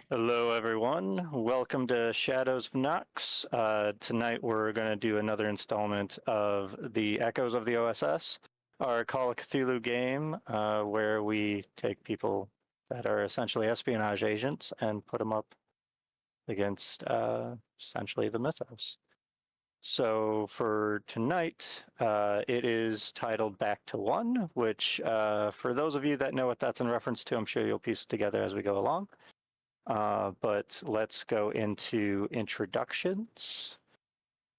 Hello, everyone. Welcome to Shadows of Nox. Tonight we're going to do another installment of the Echoes of the O.S.S, our Call of Cthulhu game, where we take people that are essentially espionage agents and put them up against essentially the mythos. So for tonight, it is titled Back to One, which for those of you that know what that's in reference to, I'm sure you'll piece it together as we go along. But let's go into introductions.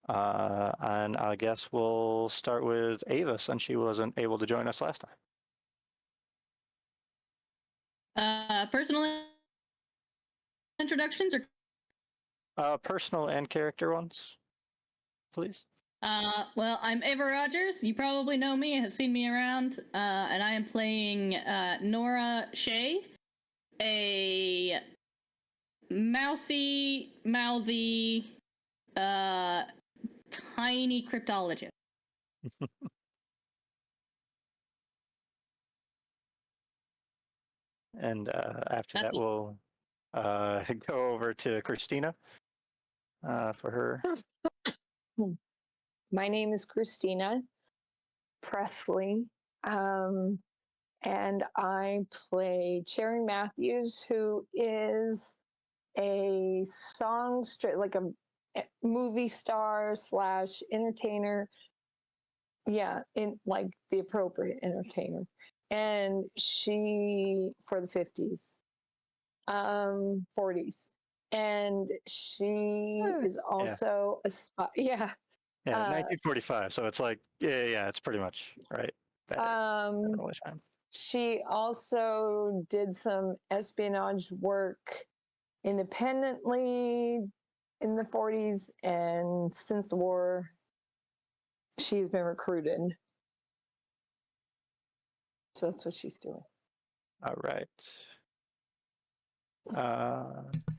And I guess we'll start with Ava, since she wasn't able to join us last time. Personal introductions or personal and character ones, please. Well, I'm Ava Rogers. You probably know me, have seen me around, and I am playing Nora Shea, a mouthy, tiny cryptologist. And after that, we'll go over to Christina for her. My name is Christina Presley, and I play Cherry Matthews, who is a like a movie star / entertainer. Yeah, in like the appropriate entertainer. And she, for the 50s, 40s. And she is also a spy. Yeah. Yeah, 1945. So it's like, yeah, it's pretty much right. She also did some espionage work independently in the 40s, and since the war, she's been recruited. So that's what she's doing. All right.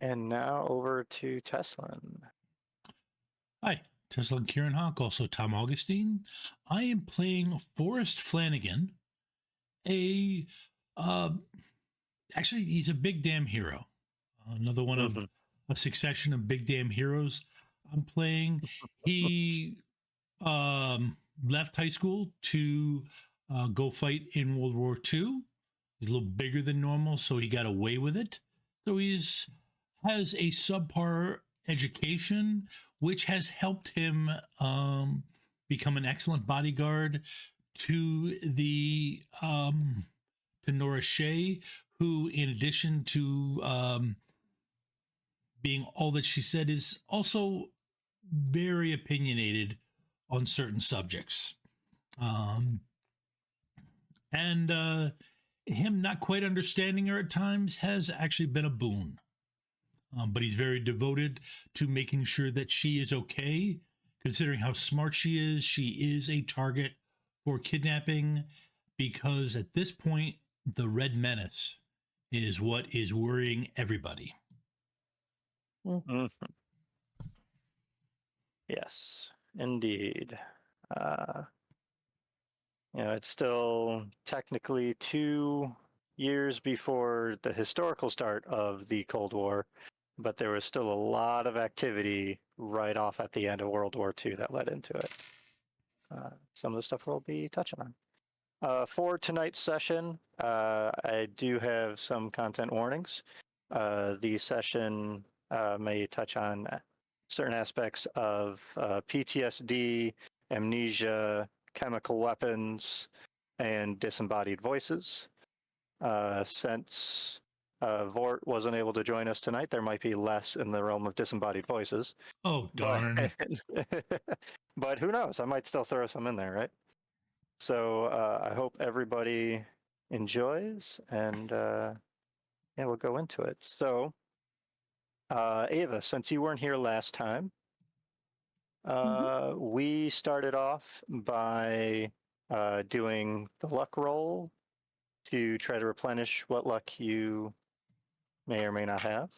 And now over to Teslan. Hi, Teslan Kierinhawk, also Tom Augustine. I am playing Vorrt Flanagan, actually, he's a big damn hero. Another one of a succession of big damn heroes I'm playing. He left high school to go fight in World War II. He's a little bigger than normal, so he got away with it. So has a subpar education, which has helped him become an excellent bodyguard to the to Nora Shea, who, in addition to being all that she said, is also very opinionated on certain subjects. And him not quite understanding her at times has actually been a boon. But he's very devoted to making sure that she is okay. Considering how smart she is a target for kidnapping, because at this point, the Red Menace is what is worrying everybody. Mm-hmm. Yes, indeed. It's still technically 2 years before the historical start of the Cold War, but there was still a lot of activity right off at the end of World War II that led into it. Some of the stuff we'll be touching on. For tonight's session, I do have some content warnings. The session may touch on certain aspects of PTSD, amnesia, chemical weapons, and disembodied voices. Since Vorrt wasn't able to join us tonight, there might be less in the realm of disembodied voices. Oh, darn. But who knows? I might still throw some in there, right? So I hope everybody enjoys, and we'll go into it. So, Ava, since you weren't here last time, we started off by doing the luck roll to try to replenish what luck you may or may not have.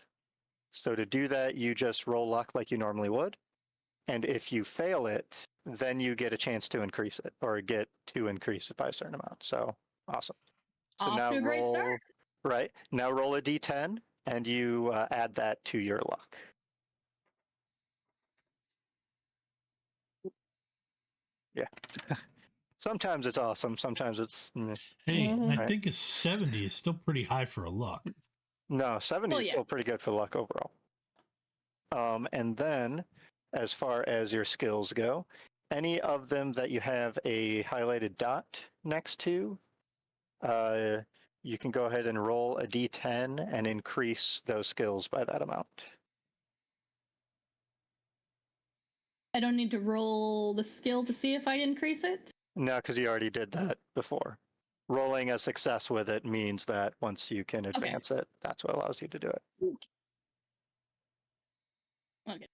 So to do that, you just roll luck like you normally would. And if you fail it, then you get a chance to increase it, or get to increase it by a certain amount. So awesome. So off to a great start. Right. Now roll a d10 and you add that to your luck. Yeah. Sometimes it's awesome. Sometimes it's Hey, I Right. think a 70 is still pretty high for a luck. no. 70 Well, is yeah. still pretty good for luck overall. And then, as far as your skills go, any of them that you have a highlighted dot next to, you can go ahead and roll a d10 and increase those skills by that amount. I don't need to roll the skill to see if I increase it. No, because you already did that before. Rolling a success with it means that once you can advance it, that's what allows you to do it. Okay.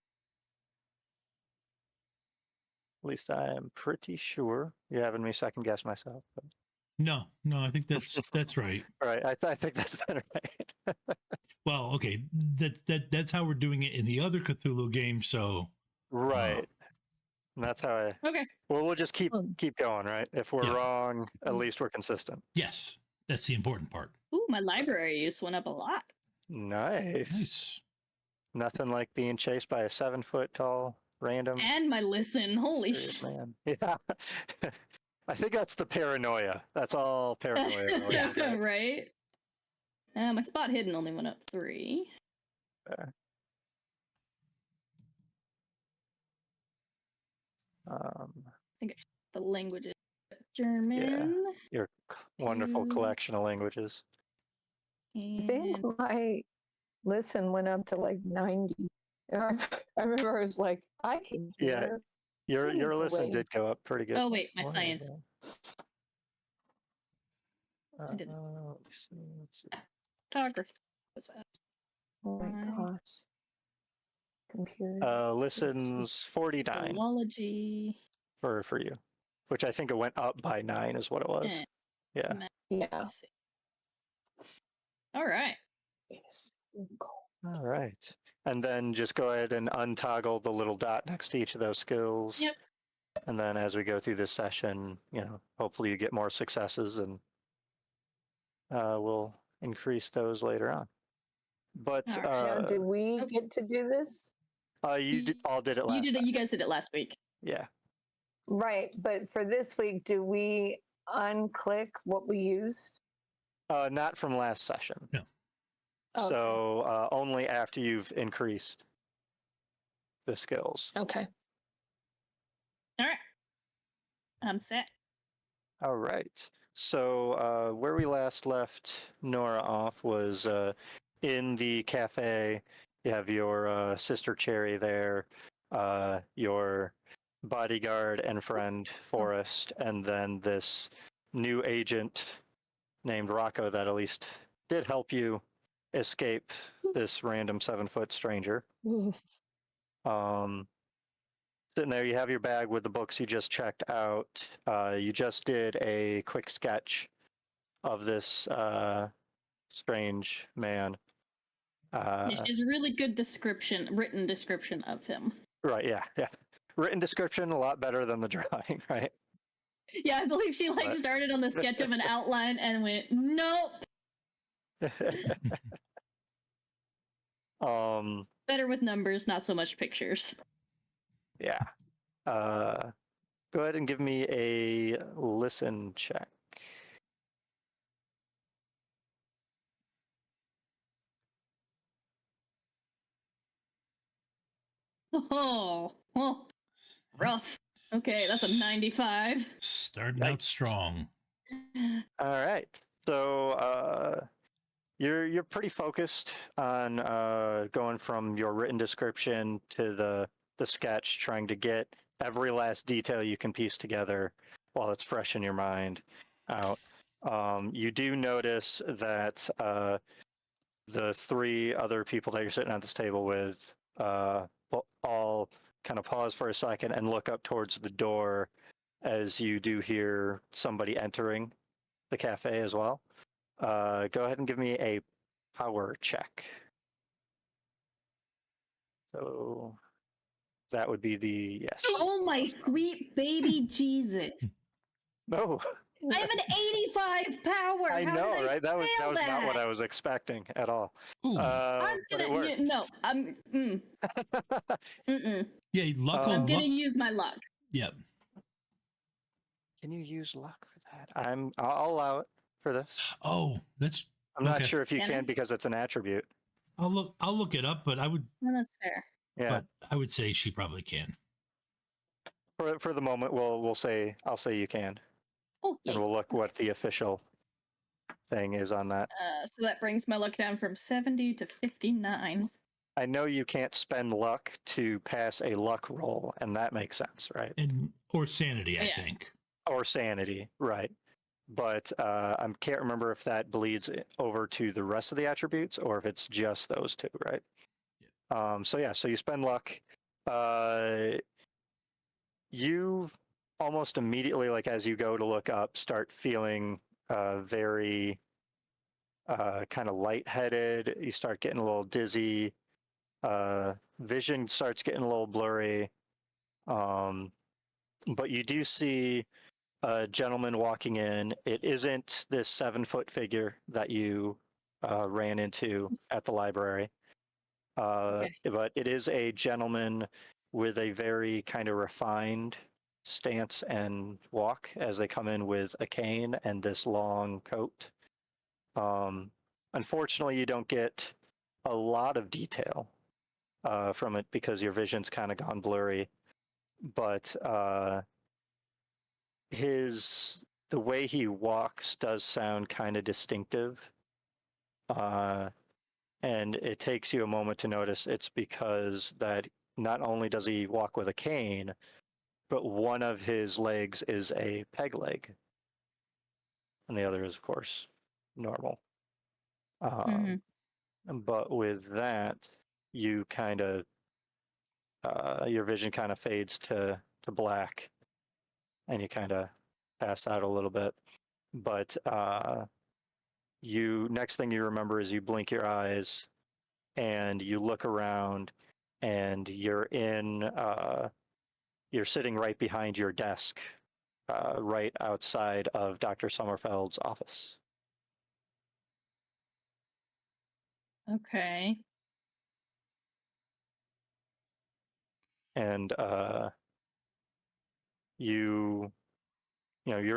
At least I'm pretty sure. You're having me second guess myself. But... No, I think that's right. Right, I think that's better. Right? Well, okay, that's how we're doing it in the other Cthulhu game. So Right. And that's how I. Okay. Well, we'll just keep going, right? If we're Yeah. wrong, at least we're consistent. yes, that's the important part. Ooh, my library use went up a lot. Nice. Nice. Nothing like being chased by a 7-foot tall random And my listen. Holy mysterious shit. man. Yeah. I think that's the paranoia. That's all paranoia. related, right? Right? My spot hidden only went up 3. I think it's the languages. German. Your wonderful Two. collection of languages. I think And my listen went up to like 90. I remember I was like, I can hear. Your seems listen away. did go up pretty good. oh wait, my Wow, science. yeah. I did. Let's see. Photography. What's that? Oh my Right. gosh. Computer. Listens 49 Philology. for you, which I think it went up by 9 is what it was. Yeah. Yeah. All right. Yes. All right. And then just go ahead and untoggle the little dot next to each of those skills. Yep. And then as we go through this session, hopefully you get more successes and we'll increase those later on. But All right. Now, do we okay. get to do this? all did it last You did it. time. You guys did it last week. Yeah. Right. But for this week, do we unclick what we used? Not from last session. No. Okay. So only after you've increased the skills. Okay. All right. I'm set. All right. So where we last left Nora off was in the cafe. You have your sister Cherry there, your bodyguard and friend Forrest, and then this new agent named Rocco that at least did help you escape this random 7-foot stranger. Sitting there, you have your bag with the books you just checked out. You just did a quick sketch of this strange man. She's a really good written description of him. Right, yeah. Written description, a lot better than the drawing, right? Yeah, I believe she But- started on the sketch of an outline and went, nope. Better with numbers, not so much pictures. Yeah. Go ahead and give me a listen check. Oh, rough. Okay, that's a 95. Starting out strong. All right. So you're pretty focused on going from your written description to the sketch, trying to get every last detail you can piece together while it's fresh in your mind out. You do notice that the 3 other people that you're sitting at this table with all kind of pause for a second and look up towards the door as you do hear somebody entering the cafe as well. Go ahead and give me a power check. So that would be the yes. Oh my sweet baby Jesus. No, I have an 85 power. I How know, did I right? That was fail not what that? I was expecting at all. Ooh. I'm But it gonna worked. no. Mm-mm. Yeah, luck. I'm Um, gonna use my luck. Yep. Can you use luck for that? I'll allow it for this. Oh, that's I'm not okay. sure if you Can I? can because it's an attribute. I'll look it up, but I would Well, that's fair. Yeah. say she probably can. For the moment, I'll say you can, Okay. and we'll look what the official thing is on that. So that brings my luck down from 70 to 59. I know you can't spend luck to pass a luck roll, and that makes sense, right? And or sanity, I Yeah. think. Or sanity, right? But I can't remember if that bleeds over to the rest of the attributes or if it's just those two, right? Yeah. So you spend luck. You almost immediately, like as you go to look up, start feeling very kind of lightheaded. You start getting a little dizzy. Vision starts getting a little blurry. But you do see a gentleman walking in. It isn't this 7-foot figure that you ran into at the library. Okay. But it is a gentleman with a very kind of refined stance and walk as they come in with a cane and this long coat. Unfortunately, you don't get a lot of detail from it because your vision's kind of gone blurry. But the way he walks does sound kind of distinctive. And it takes you a moment to notice it's because that not only does he walk with a cane, but one of his legs is a peg leg. And the other is, of course, normal. But with that, you kind of, your vision kind of fades to black and you kind of pass out a little bit. But next thing you remember is you blink your eyes and you look around and you're sitting right behind your desk, right outside of Dr. Sommerfeld's office. Okay. And you're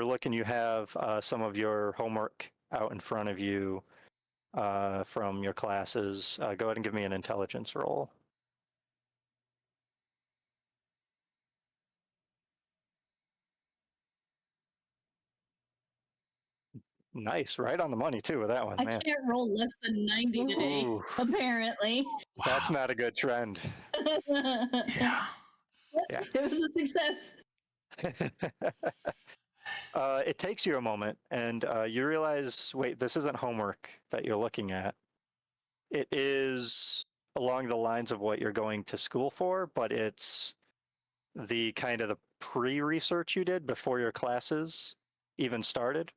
looking, you have some of your homework out in front of you from your classes. Go ahead and give me an intelligence roll. Nice, right on the money too with that one, I man. can't roll less than 90 today, Ooh, apparently. Wow. that's not a good trend. Yeah. Yeah. It was a success. It takes you a moment, and you realize, wait, this isn't homework that you're looking at. It is along the lines of what you're going to school for, but it's the kind of the pre-research you did before your classes even started.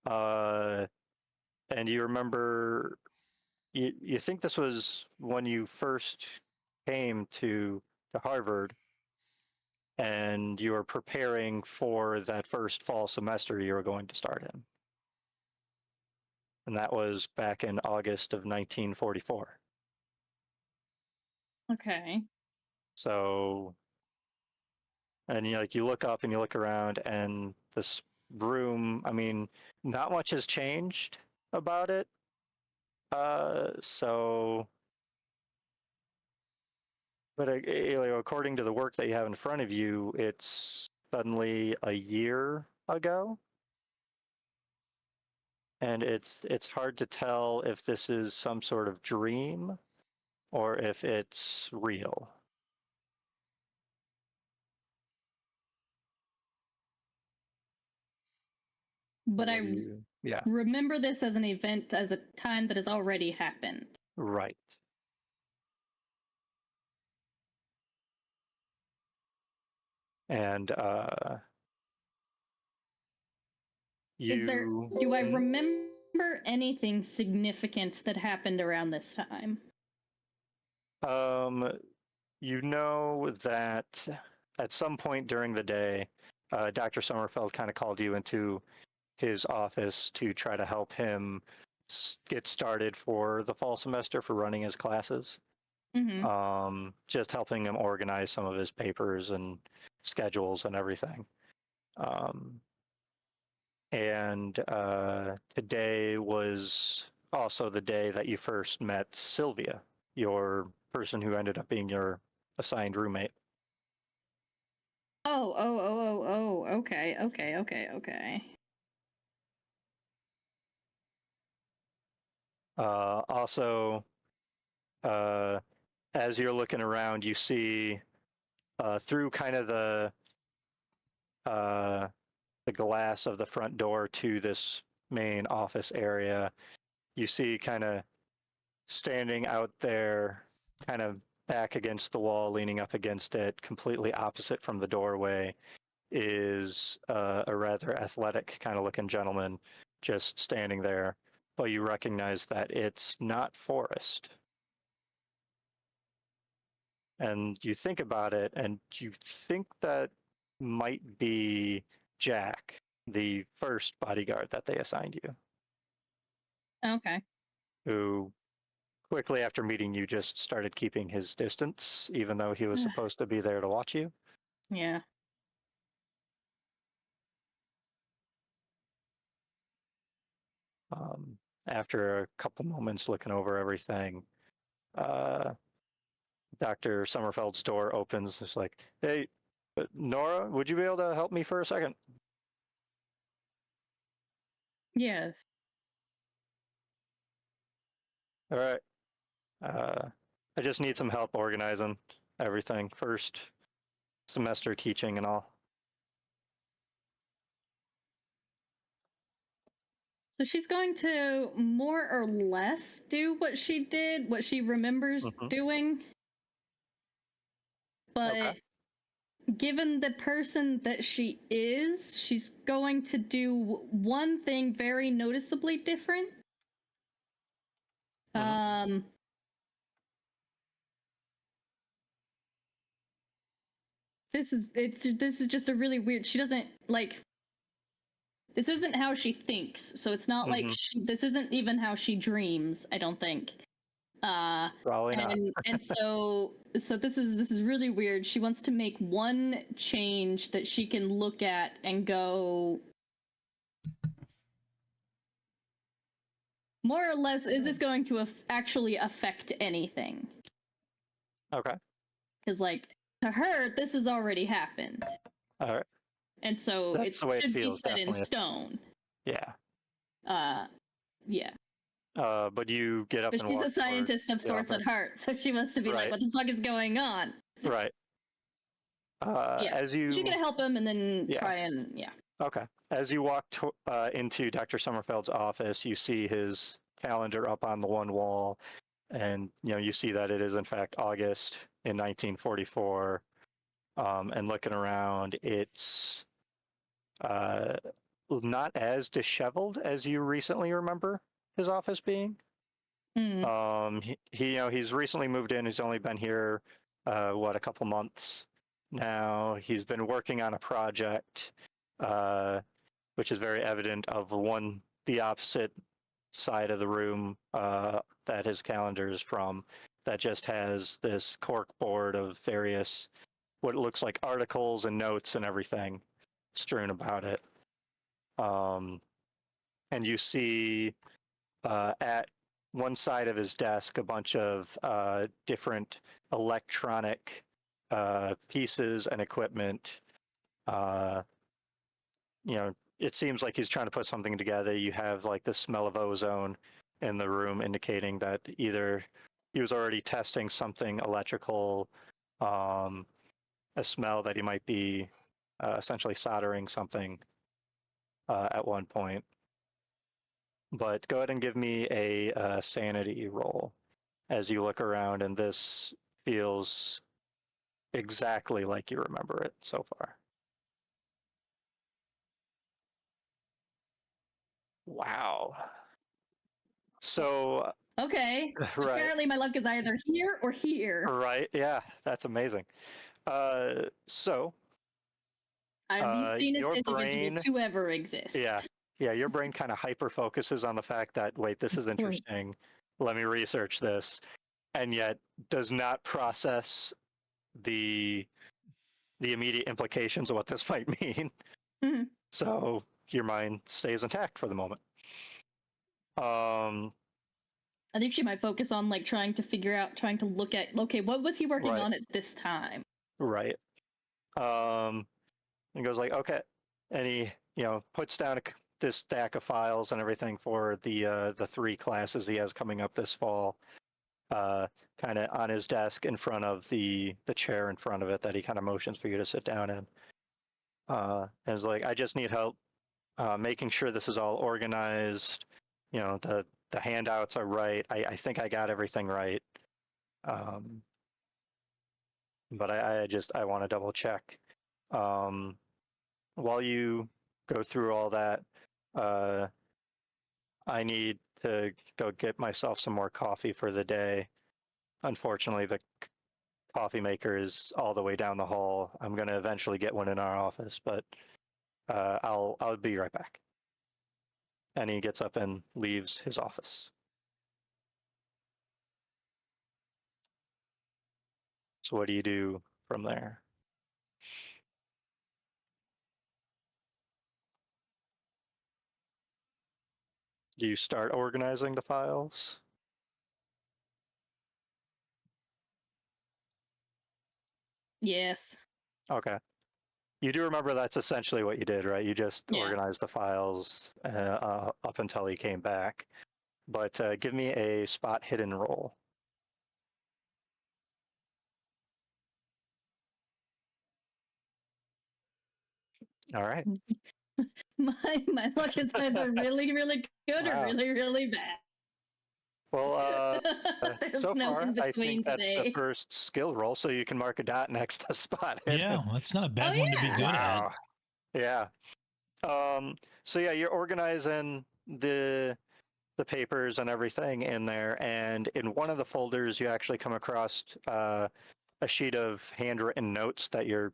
And you remember, you think this was when you first came to Harvard, and you were preparing for that first fall semester you were going to start in. And that was back in August of 1944. Okay. So, and you look up and you look around, and this room, I mean, not much has changed about it. But according to the work that you have in front of you, it's suddenly a year ago. And it's hard to tell if this is some sort of dream or if it's real. But I Yeah, remember this as an event, as a time that has already happened. right. And Do I remember anything significant that happened around this time? you know that at some point during the day, Dr. Sommerfeld kind of called you into his office to try to help him get started for the fall semester for running his classes. Just helping him organize some of his papers and schedules and everything. And today was also the day that you first met Sylvia, your person who ended up being your assigned roommate. Oh, okay. Also, as you're looking around, you see through kind of the glass of the front door to this main office area, you see kind of standing out there, kind of back against the wall, leaning up against it, completely opposite from the doorway, is a rather athletic kind of looking gentleman just standing there. But you recognize that it's not Forrest. And you think about it, and you think that might be Jack, the first bodyguard that they assigned you, Okay. who quickly after meeting you just started keeping his distance, even though he was supposed to be there to watch you. Yeah. After a couple moments looking over everything, Dr. Sommerfeld's door opens. It's like, hey, Nora, would you be able to help me for a second? Yes. All right. I just need some help organizing everything. First semester teaching and all. So she's going to more or less do what she did, what she remembers doing. But given the person that she is, she's going to do one thing very noticeably different. This is just a really weird. She doesn't like. This isn't how she thinks, so it's not like this isn't even how she dreams. I don't think. Probably not. And so this is really weird. She wants to make one change that she can look at and go, more or less, is this going to actually affect anything? Okay. Because, like, to her, this has already happened. All right. And so That's it the way it should be feels, set in definitely. stone. Yeah. Yeah. But you get up But and she's walk a scientist of sorts at heart, so she wants to be like, what the fuck is going on? Right. Yeah. As you... She's gonna help him and then try and... Yeah. Okay. As you walk into Dr. Sommerfeld's office, you see his calendar up on the one wall, and you see that it is in fact August in 1944. And looking around, it's not as disheveled as you recently remember his office being. He's recently moved in. He's only been here a couple months now. He's been working on a project, which is very evident of the opposite side of the room that his calendar is from, that just has this cork board of various what looks like articles and notes and everything strewn about it. And you see at one side of his desk a bunch of different electronic pieces and equipment. It seems like he's trying to put something together. You have like the smell of ozone in the room, indicating that either he was already testing something electrical, a smell that he might be essentially soldering something at one point. But go ahead and give me a sanity roll as you look around, and this feels exactly like you remember it so far. Wow. So... Okay. Right. Apparently my luck is either here or here. Right. Yeah, that's amazing. So The sanest your individual brain, to ever exist. yeah, your brain kind of hyper focuses on the fact that, wait, this is interesting. Let me research this, and yet does not process the immediate implications of what this might mean. Mm-hmm. So your mind stays intact for the moment. I think she might focus on like trying to look at, okay, what was he working Right. on at this time? Right. And goes like, okay, and he, puts down this stack of files and everything for the 3 classes he has coming up this fall, kind of on his desk in front of the chair in front of it that he kind of motions for you to sit down in. And it's like, I just need help making sure this is all organized. The handouts are right. I think I got everything right. But I want to double check. While you go through all that, I need to go get myself some more coffee for the day. Unfortunately, the coffee maker is all the way down the hall. I'm going to eventually get one in our office, but I'll be right back. And he gets up and leaves his office. So what do you do from there? Do you start organizing the files? Yes. Okay. You do remember that's essentially what you did, right? You just organized the files up until he came back. But give me a spot hidden roll. All right. My luck is either really, really good or really, really bad. Well, There's so no far, in I between think that's the today. first skill roll, so you can mark a dot next to spot hidden. Yeah, that's not a bad one to be good Wow. at. Yeah. So yeah, you're organizing the papers and everything in there, and in one of the folders, you actually come across a sheet of handwritten notes that you're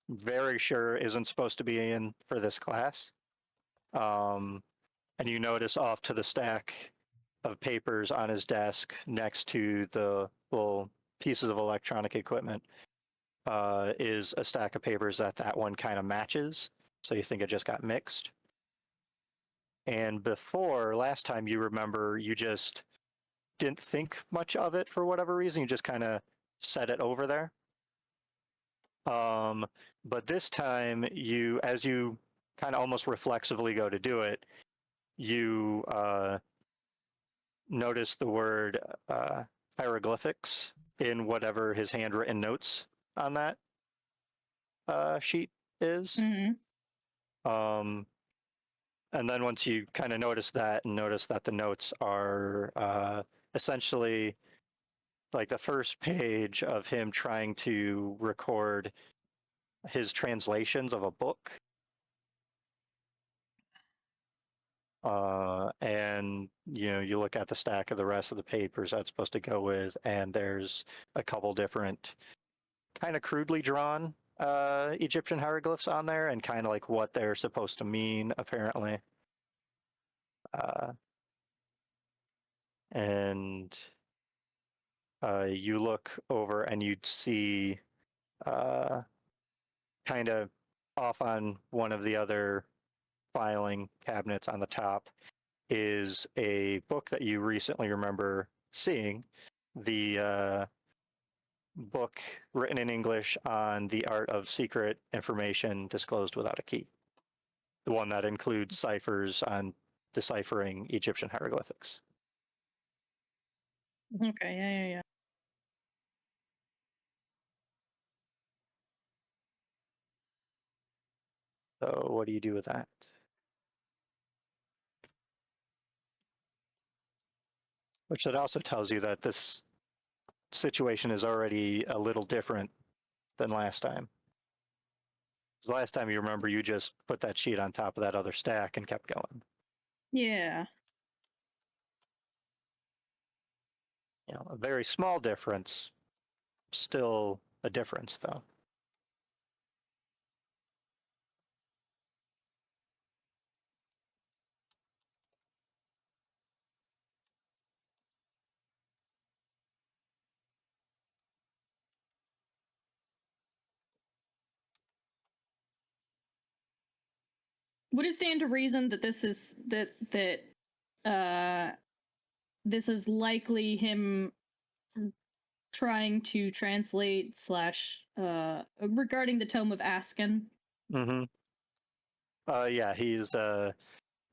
very sure isn't supposed to be in for this class. And you notice off to the stack of papers on his desk next to the little pieces of electronic equipment is a stack of papers that one kind of matches. So you think it just got mixed. And before, last time you remember, you just didn't think much of it for whatever reason. You just kind of set it over there. But this time, as you kind of almost reflexively go to do it, you notice the word hieroglyphics in whatever his handwritten notes on that sheet is. Mm-hmm. And then once you kind of notice that and notice that the notes are essentially like the first page of him trying to record his translations of a book. And you look at the stack of the rest of the papers that's supposed to go with, and there's a couple different kind of crudely drawn Egyptian hieroglyphs on there, and kind of like what they're supposed to mean, apparently. And you look over and you'd see kind of off on one of the other filing cabinets on the top is a book that you recently remember seeing, the book written in English on the art of secret information disclosed without a key. The one that includes ciphers on deciphering Egyptian hieroglyphics. Okay, yeah. So what do you do with that? Which that also tells you that this situation is already a little different than last time. Last time you remember, you just put that sheet on top of that other stack and kept going. Yeah. A very small difference, still a difference though. Would it stand to reason that this is this is likely him trying to translate / regarding the Tome of Asken? Mm-hmm. Yeah, he's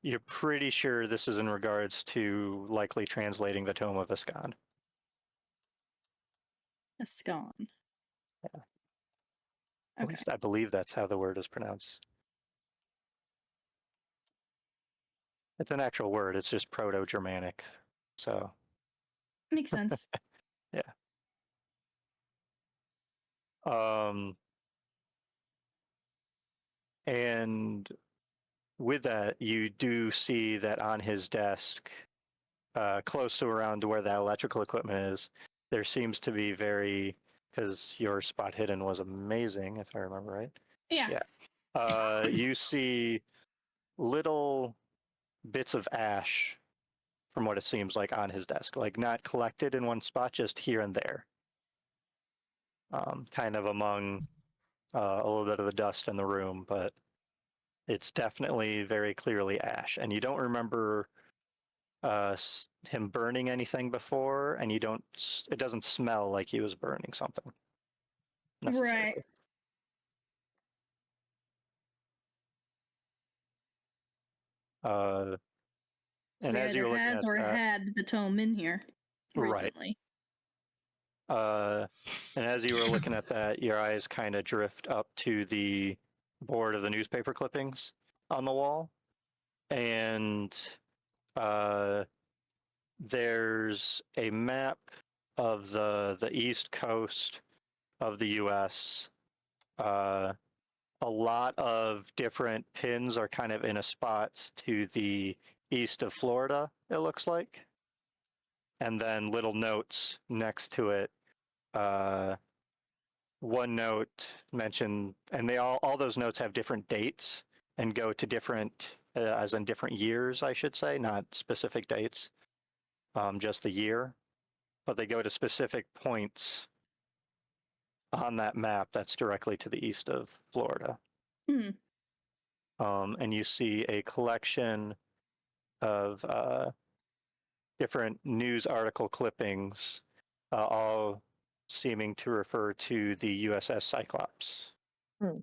you're pretty sure this is in regards to likely translating the Tome of Ascan. Ascan. Yeah. At Okay. least I believe that's how the word is pronounced. It's an actual word, it's just Proto-Germanic. So Makes sense. yeah. And with that, you do see that on his desk, close to around where that electrical equipment is, there seems to be because your spot hidden was amazing, if I remember right. Yeah. Yeah. You see little bits of ash, from what it seems like, on his desk, like not collected in one spot, just here and there, kind of among a little bit of the dust in the room, but it's definitely very clearly ash. And you don't remember him burning anything before, and it doesn't smell like he was burning something necessarily. Right. Uh, So and he as either you were looking has at or that, had the tome in here right. recently. And as you were looking at that, your eyes kind of drift up to the board of the newspaper clippings on the wall, and there's a map of the east coast of the U.S. A lot of different pins are kind of in a spot to the east of Florida, it looks like, and then little notes next to it. One note mentioned, and all those notes have different dates and go to different, as in different years, I should say, not specific dates, just the year, but they go to specific points on that map that's directly to the east of Florida. Hmm. And you see a collection of different news article clippings, all seeming to refer to the U.S.S. Cyclops. Hmm.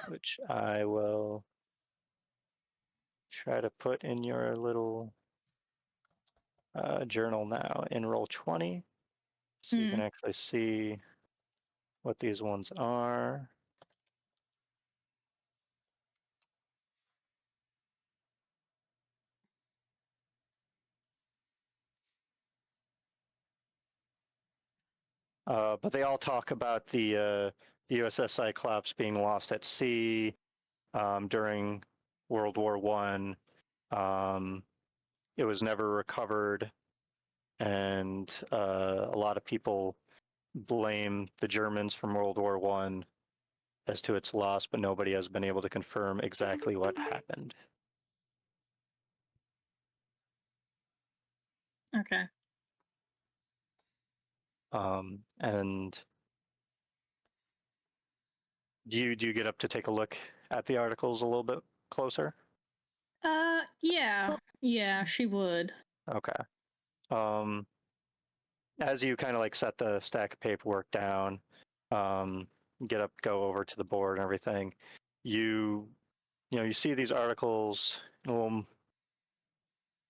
Which I will try to put in your little journal now in roll 20, so you can actually see what these ones are. But they all talk about the USS Cyclops being lost at sea during World War I. It was never recovered, and a lot of people blame the Germans from World War I as to its loss, but nobody has been able to confirm exactly what happened. Okay. And do you get up to take a look at the articles a little bit closer? Yeah, she would. Okay. As you kind of like set the stack of paperwork down, get up, go over to the board and everything, you see these articles in a little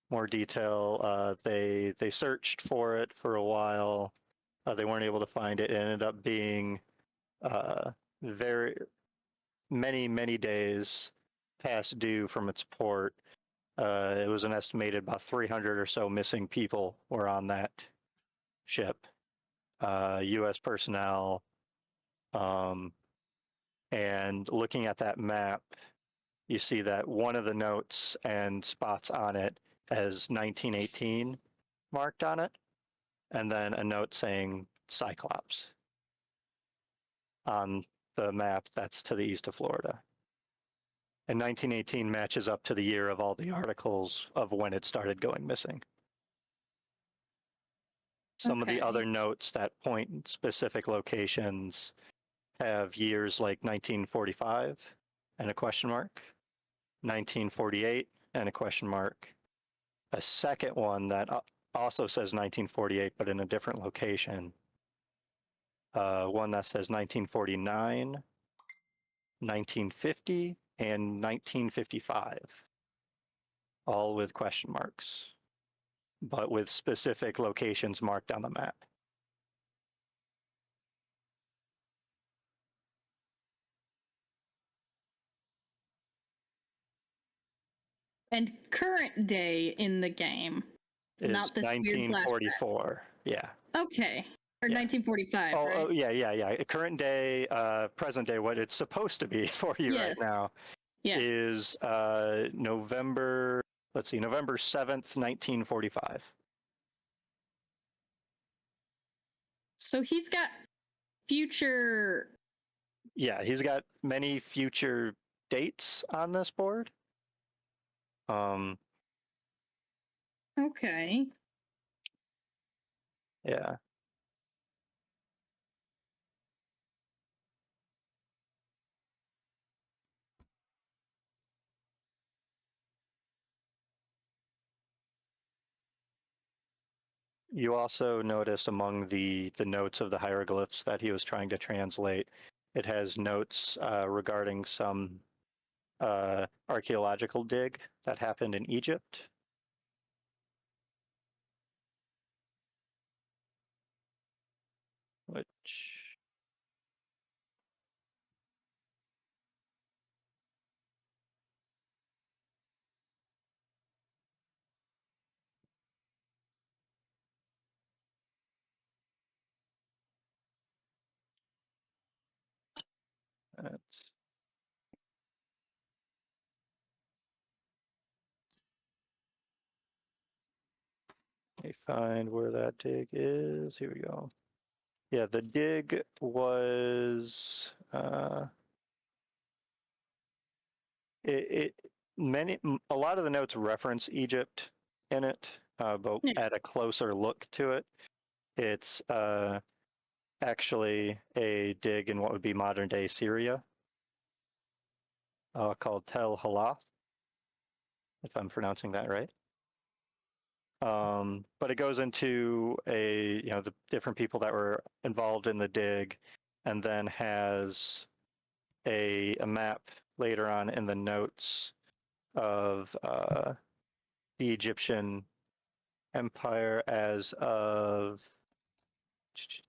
more detail. They searched for it for a while. They weren't able to find it. It ended up being very many days past due from its port. It was an estimated about 300 or so missing people were on that ship. U.S. personnel. And looking at that map, you see that one of the notes and spots on it has 1918 marked on it, and then a note saying Cyclops on the map that's to the east of Florida. And 1918 matches up to the year of all the articles of when it started going missing. Some of the Okay. other notes that point specific locations have years like 1945 and a question mark, 1948 and a question mark. A second one that also says 1948, but in a different location. One that says 1949, 1950, and 1955, all with question marks, but with specific locations marked on the map. And current day in the game, Is not this weird flashback. 1944. Yeah. Okay. Or Yeah. 1945, Oh, right? oh, yeah. Current day, present day, what it's supposed to be for you right now is November 7th, 1945. So he's got future. Yeah, he's got many future dates on this board. Okay. Yeah. You also noticed among the notes of the hieroglyphs that he was trying to translate, it has notes regarding some archaeological dig that happened in Egypt. Which that's let me find where that dig is. Here we go. Yeah, the dig was a lot of the notes reference Egypt in it, but at a closer look to it, it's actually a dig in what would be modern day Syria, called Tel Halaf, if I'm pronouncing that right. But it goes into the different people that were involved in the dig, and then has a map later on in the notes of the Egyptian Empire as of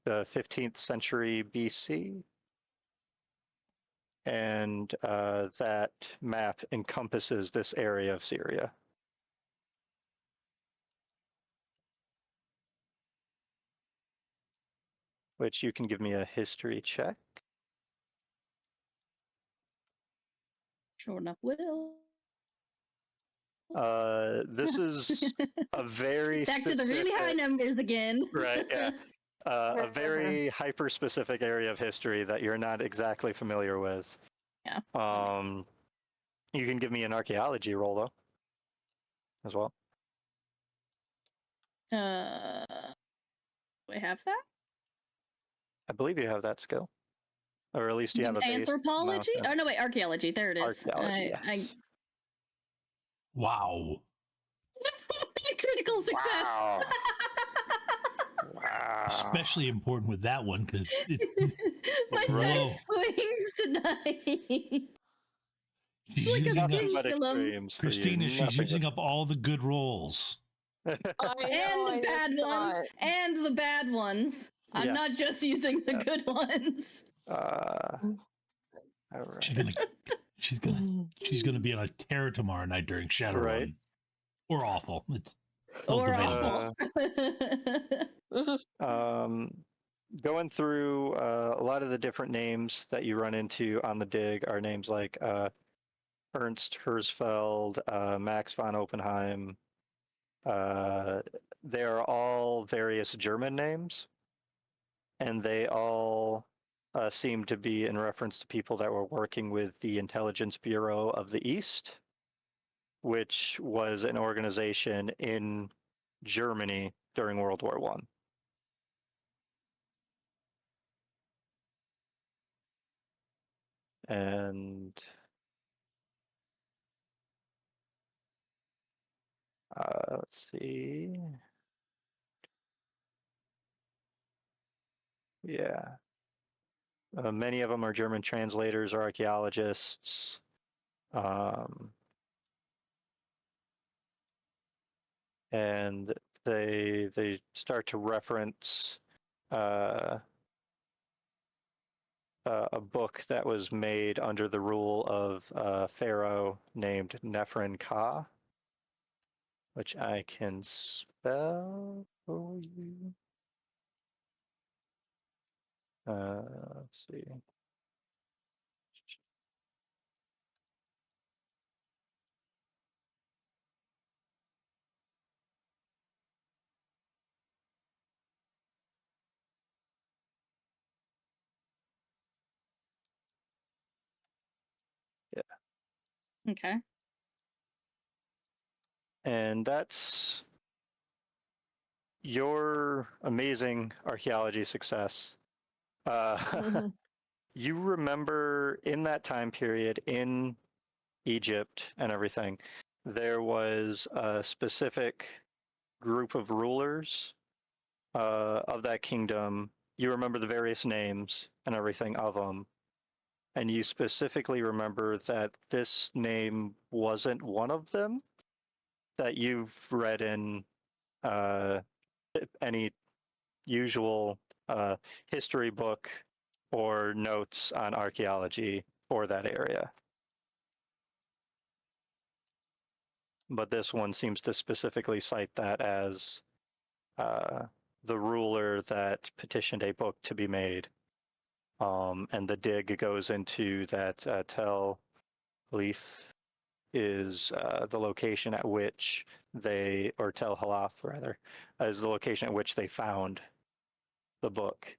the 15th century BC. And that map encompasses this area of Syria. Which you can give me a history check. Sure enough, will. This is a very back to the really high numbers again. Right, yeah. A very hyper-specific area of history that you're not exactly familiar with. Yeah. You can give me an archaeology roll, though, as well. Do I have that? I believe you have that skill. Or at least you have a base. Anthropology? Oh, no, wait, archaeology. There it is. Archaeology, yes. Wow. Critical success. Wow. Wow. Especially important with that one because my dice swings tonight. She's like using a Christina, she's using up all the good rolls. And the bad ones. I'm not just using the good ones. All right. She's gonna be on a tear tomorrow night during Shadowrun. Or awful. It's awful. Going through a lot of the different names that you run into on the dig are names like Ernst Herzfeld, Max von Oppenheim. They are all various German names, and they all seem to be in reference to people that were working with the Intelligence Bureau of the East, which was an organization in Germany during World War I. And let's see. Yeah. Many of them are German translators or archaeologists. And they start to reference a book that was made under the rule of a pharaoh named Nephrin Ka, which I can spell for you. Let's see. Yeah. Okay. And that's your amazing archaeology success. You remember in that time period in Egypt and everything, there was a specific group of rulers of that kingdom. You remember the various names and everything of them. And you specifically remember that this name wasn't one of them that you've read in any usual history book or notes on archaeology for that area. But this one seems to specifically cite that as the ruler that petitioned a book to be made. And the dig goes into that Tel Leaf is the location at which they, or Tel Halaf rather, is the location at which they found the book.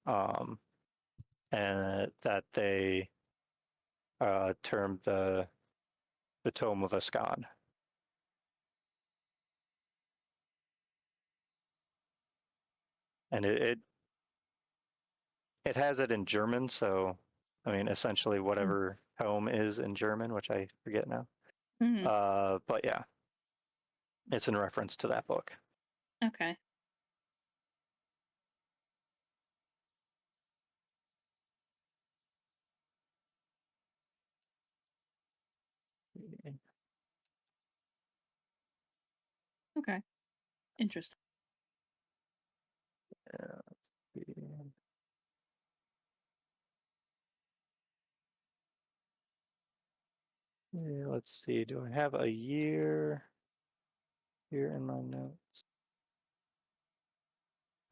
And that they termed the Tome of Ascan. And it has it in German, so I mean, essentially whatever tome is in German, which I forget now. Mm-hmm. But yeah, it's in reference to that book. Okay. Okay. Interesting. Yeah, let's see. Do I have a year here in my notes?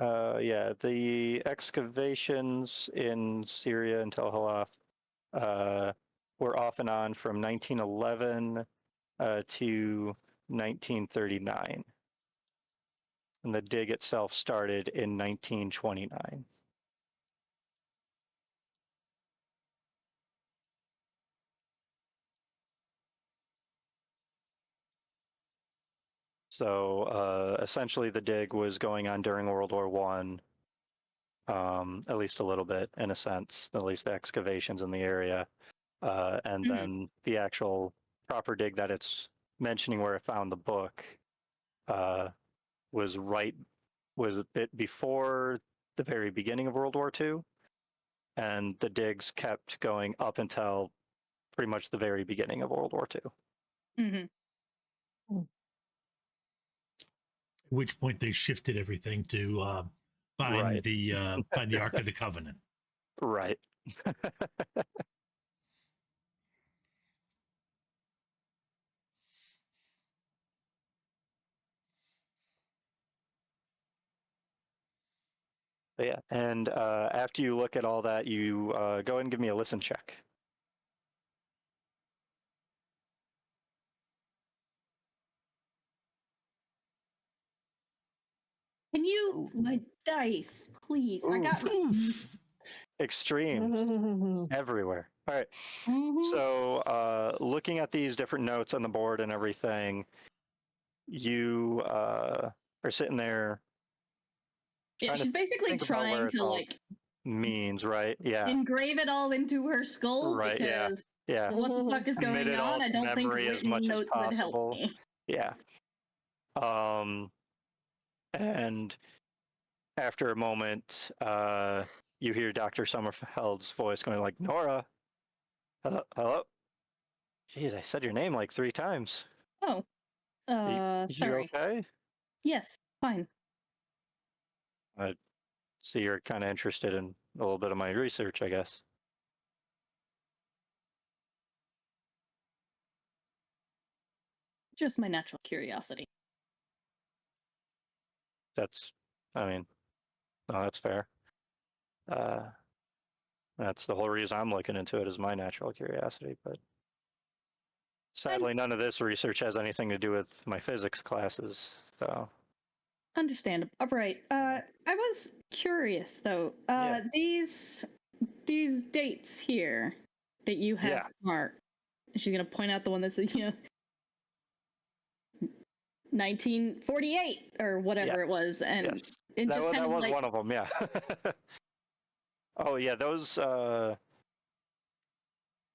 Yeah, the excavations in Syria and Tel Halaf were off and on from 1911 to 1939. And the dig itself started in 1929. So essentially the dig was going on during World War I, at least a little bit in a sense, at least the excavations in the area. And then the actual proper dig that it's mentioning where it found the book was a bit before the very beginning of World War II. And the digs kept going up until pretty much the very beginning of World War II. Mm-hmm. At which point they shifted everything to find the Ark of the Covenant. Right. But yeah, and after you look at all that, you go ahead and give me a listen check. Can you, my dice, please? I got Extremes everywhere. All right. So looking at these different notes on the board and everything, you are sitting there. Yeah, she's basically trying to like means, right? Yeah. engrave it all into her skull Right, yeah. because Yeah. what the fuck is Commit going it all on? I to don't think memory as written much as notes would help possible. me. Yeah. And after a moment, you hear Dr. Summerfeld's voice going like, Nora, hello, hello? Jeez, I said your name like 3 times. Oh, You sorry. okay? Yes, fine. I see you're kind of interested in a little bit of my research, I guess. Just my natural curiosity. That's, I mean, no, that's fair. That's the whole reason I'm looking into it is my natural curiosity, but sadly, none of this research has anything to do with my physics classes, so. Understandable. All right. I was curious though. Yeah. These dates here that you have Yeah. marked. She's gonna point out the one that's 1948 or whatever it was, and Yes. it just kind That of was like one of them, yeah. Oh yeah, those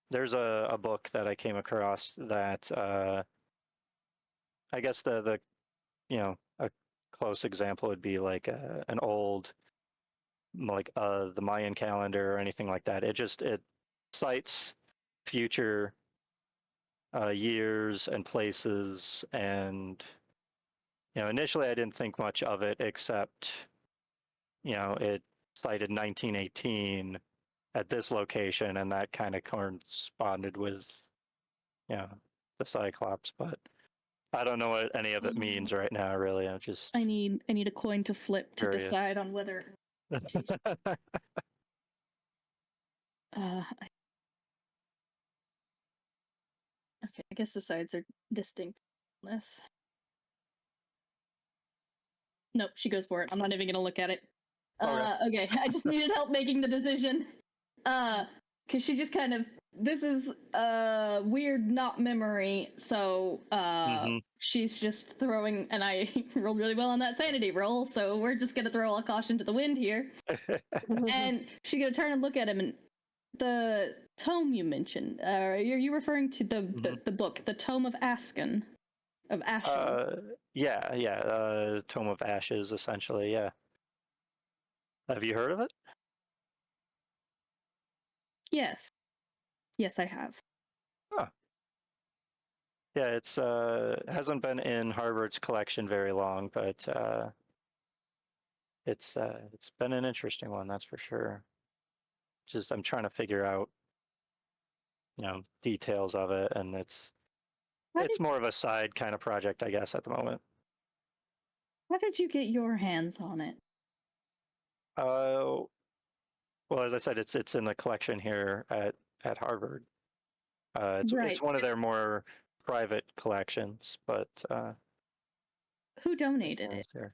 there's a book that I came across that I guess the a close example would be like an old like the Mayan calendar or anything like that. It cites future years and places, and initially I didn't think much of it except it cited 1918 at this location, and that kind of corresponded with the Cyclops, but I don't know what any of it means right now. Really, I'm just I need a coin to flip to curious. decide on whether. Okay, I guess the sides are distinct. This. Nope, she goes for it. I'm not even gonna look at it. Okay, I just needed help making the decision. Cause she just kind of this is weird not memory, so she's just throwing, and I rolled really well on that sanity roll, so we're just gonna throw all caution to the wind here. And she's gonna turn and look at him, and the tome you mentioned, are you referring to the book, the Tome of Ashen? Of Ashes. Yeah, Tome of Ashes, essentially, yeah. Have you heard of it? Yes. Yes, I have. Huh. Yeah, it's hasn't been in Harvard's collection very long, but it's been an interesting one, that's for sure. Just I'm trying to figure out, details of it, and it's more of a side kind of project, I guess, at the moment. How did you get your hands on it? Well, as I said, it's in the collection here at Harvard. It's one of their more private collections, but who donated it? Here.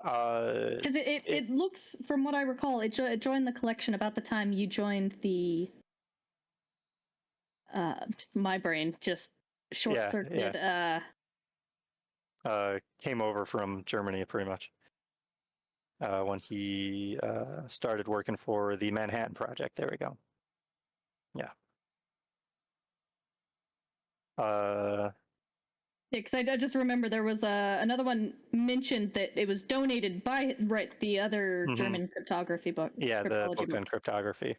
Because it looks, from what I recall, it joined the collection about the time you joined the. My brain just short-circuited. Yeah. Came over from Germany pretty much when he started working for the Manhattan Project. There we go. Yeah. Because I just remember there was another one mentioned that it was donated by the other German cryptography book. Yeah, the book on cryptography.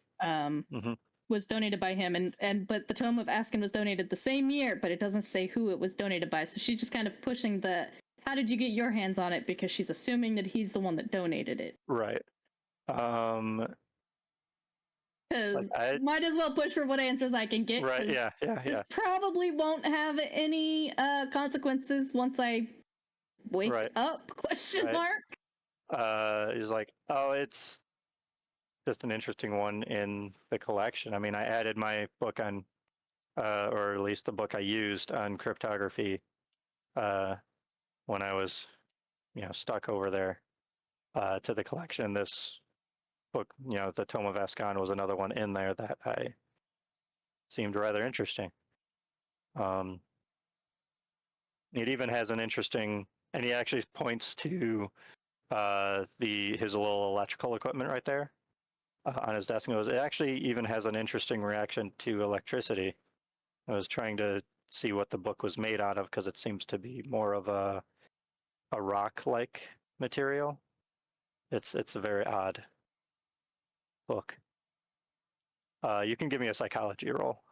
Was donated by him, but the Tome of Ashen was donated the same year, but it doesn't say who it was donated by. So she's just kind of pushing the how did you get your hands on it, because she's assuming that he's the one that donated it. Right. Because might as well push for what answers I can get. Right. Yeah. This probably won't have any consequences once I wake up? Question mark. He's like, oh, it's just an interesting one in the collection. I mean, I added my book on, or at least the book I used on cryptography, when I was, stuck over there, to the collection. This book, the Tome of Ascon, was another one in there that I seemed rather interesting. It even has an interesting, and he actually points to his little electrical equipment right there. on his desk and goes, "It actually even has an interesting reaction to electricity." I was trying to see what the book was made out of because it seems to be more of a rock-like material. It's a very odd book. You can give me a psychology roll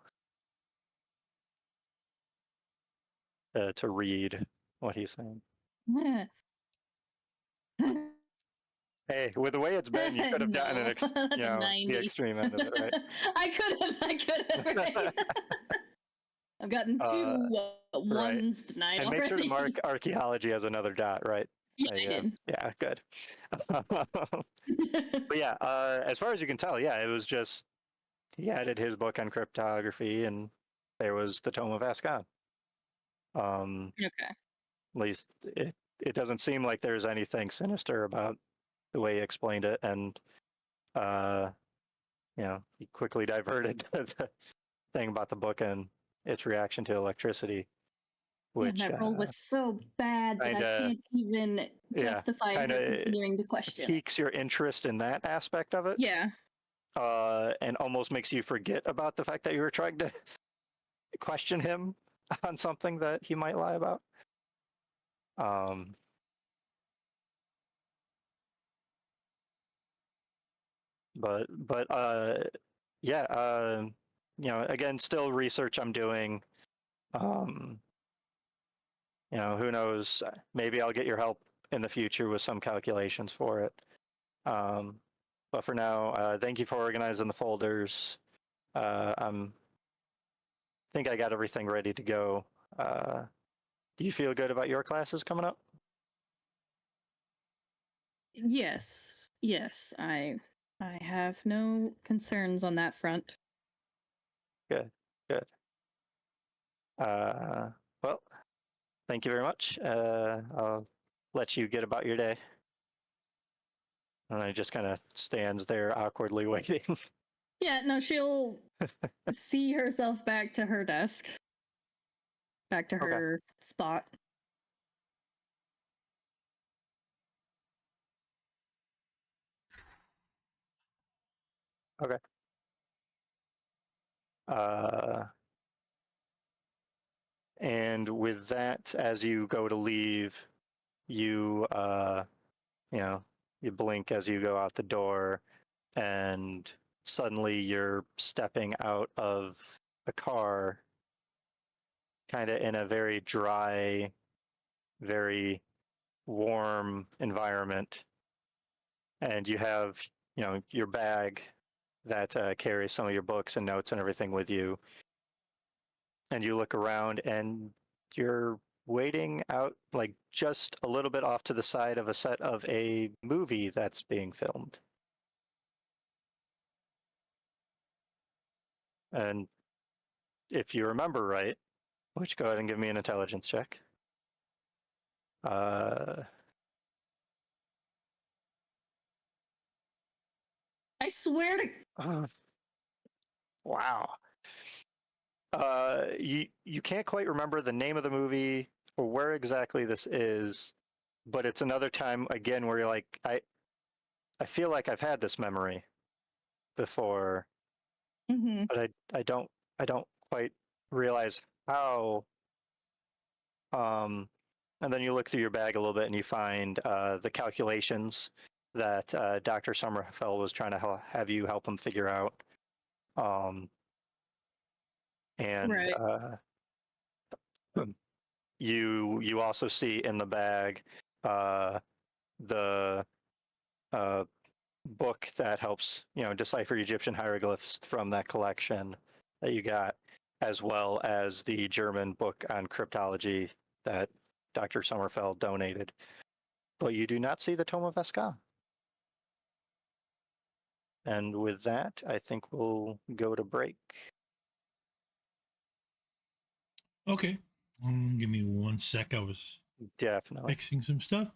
to read what he's saying. Hey, with the way it's been, you could have gotten No, that's a 90. the extreme end of it, right? I could have, right? I've gotten two right. ones tonight And already. make sure to mark archaeology as another dot, right? Yeah, I did. Yeah, good. But yeah, as far as you can tell, yeah, it was just he added his book on cryptography, and there was the Tome of Ascon. Okay. At least it doesn't seem like there's anything sinister about the way he explained it, and he quickly diverted to the thing about the book and its reaction to electricity, which that roll was so bad that I can't even justify her continuing to question. Piques your interest in that aspect of it. Yeah. And almost makes you forget about the fact that you were trying to question him on something that he might lie about. Again, still research I'm doing. Who knows? Maybe I'll get your help in the future with some calculations for it. But for now, thank you for organizing the folders. I think I got everything ready to go. Do you feel good about your classes coming up? Yes. I have no concerns on that front. Good. Well, thank you very much. I'll let you get about your day. And I just kind of stands there awkwardly waiting. Yeah, no, she'll see herself back to her desk. Back to her spot. Okay. And with that, as you go to leave, you you blink as you go out the door, and suddenly you're stepping out of the car, kind of in a very dry, very warm environment, and you have your bag that carries some of your books and notes and everything with you, and you look around and you're waiting out like just a little bit off to the side of a set of a movie that's being filmed. And if you remember right, which go ahead and give me an intelligence check. I swear to Wow. You can't quite remember the name of the movie or where exactly this is, but it's another time again where you're like, I feel like I've had this memory before, but I don't quite realize how. And then you look through your bag a little bit and you find the calculations that Dr. Sommerfeld was trying to have you help him figure out. You also see in the bag the book that helps decipher Egyptian hieroglyphs from that collection that you got, as well as the German book on cryptology that Dr. Sommerfeld donated. But you do not see the Tome of Ascon. And with that, I think we'll go to break. Okay. Give me 1 sec. I was definitely fixing some stuff.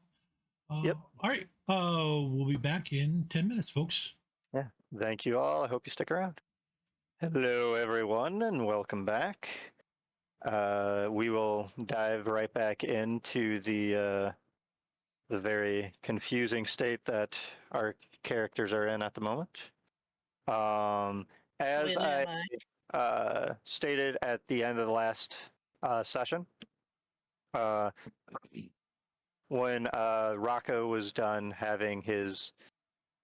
Yep. All right. We'll be back in 10 minutes, folks. Yeah. Thank you all. I hope you stick around. Hello, everyone, and welcome back. We will dive right back into the very confusing state that our characters are in at the moment. As Clearly I am stated at the end of the last session, uh, when Rocco was done having his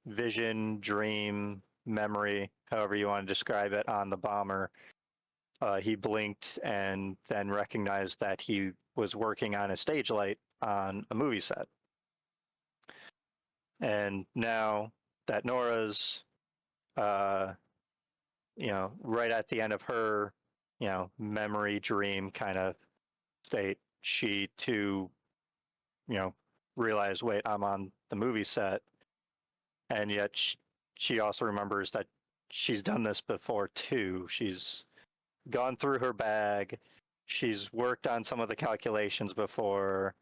vision, dream, memory, however you want to describe it, on the bomber, he blinked and then recognized that he was working on a stage light on a movie set. And now that Nora's, right at the end of her, memory dream kind of state, she too, realized, wait, I'm on the movie set. And yet she also remembers that she's done this before too. She's gone through her bag. She's worked on some of the calculations before.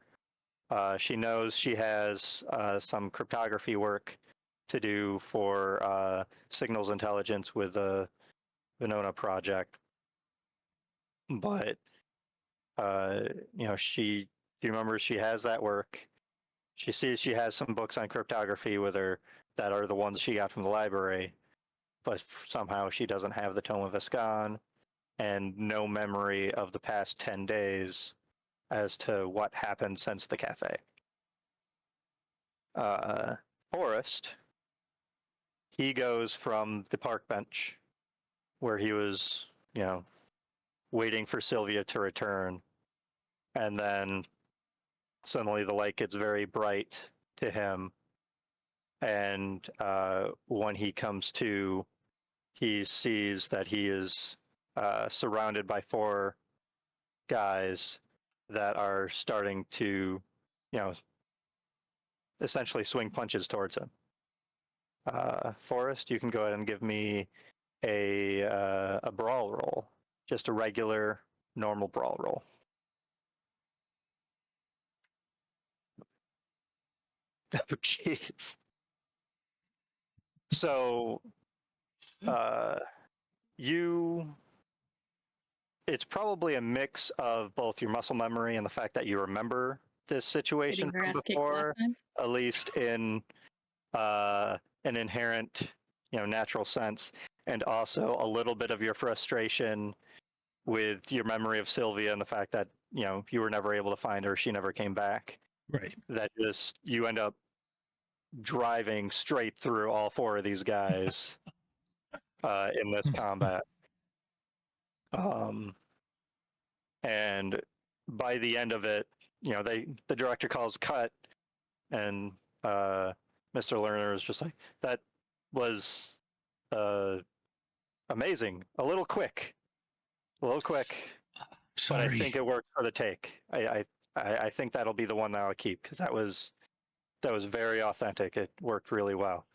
She knows she has some cryptography work to do for signals intelligence with the Venona project. But, she remembers she has that work. She sees she has some books on cryptography with her that are the ones she got from the library, but somehow she doesn't have the Tome of Escan and no memory of the past 10 days as to what happened since the cafe. Forrest, he goes from the park bench where he was, waiting for Sylvia to return, and then suddenly the light gets very bright to him, and when he comes to, he sees that he is surrounded by 4 guys that are starting to, essentially swing punches towards him. Forrest, you can go ahead and give me a brawl roll, just a regular, normal brawl roll. Oh, jeez. So, it's probably a mix of both your muscle memory and the fact that you remember this situation Getting her from ass kicked before, last time. at least in an inherent, natural sense, and also a little bit of your frustration with your memory of Sylvia and the fact that, you were never able to find her, she never came back. Right. That just, you end up driving straight through all 4 of these guys in this combat. And by the end of it, the director calls cut, and Mr. Lerner is just like, that was amazing, a little quick, Sorry. but I think it worked for the take. I think that'll be the one that I'll keep, because that was very authentic. It worked really well.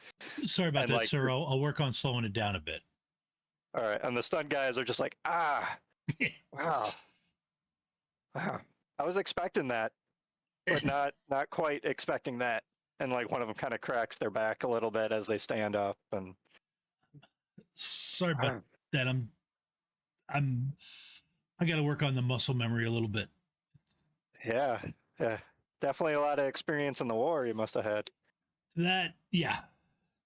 Sorry about And, that, like, sir. I'll work on slowing it down a bit. All right, and the stunt guys are just like, wow. I was expecting that, but not quite expecting that. And like one of them kind of cracks their back a little bit as they stand up, and Sorry about that. I got to work on the muscle memory a little bit. yeah, definitely a lot of experience in the war you must have had. That, yeah,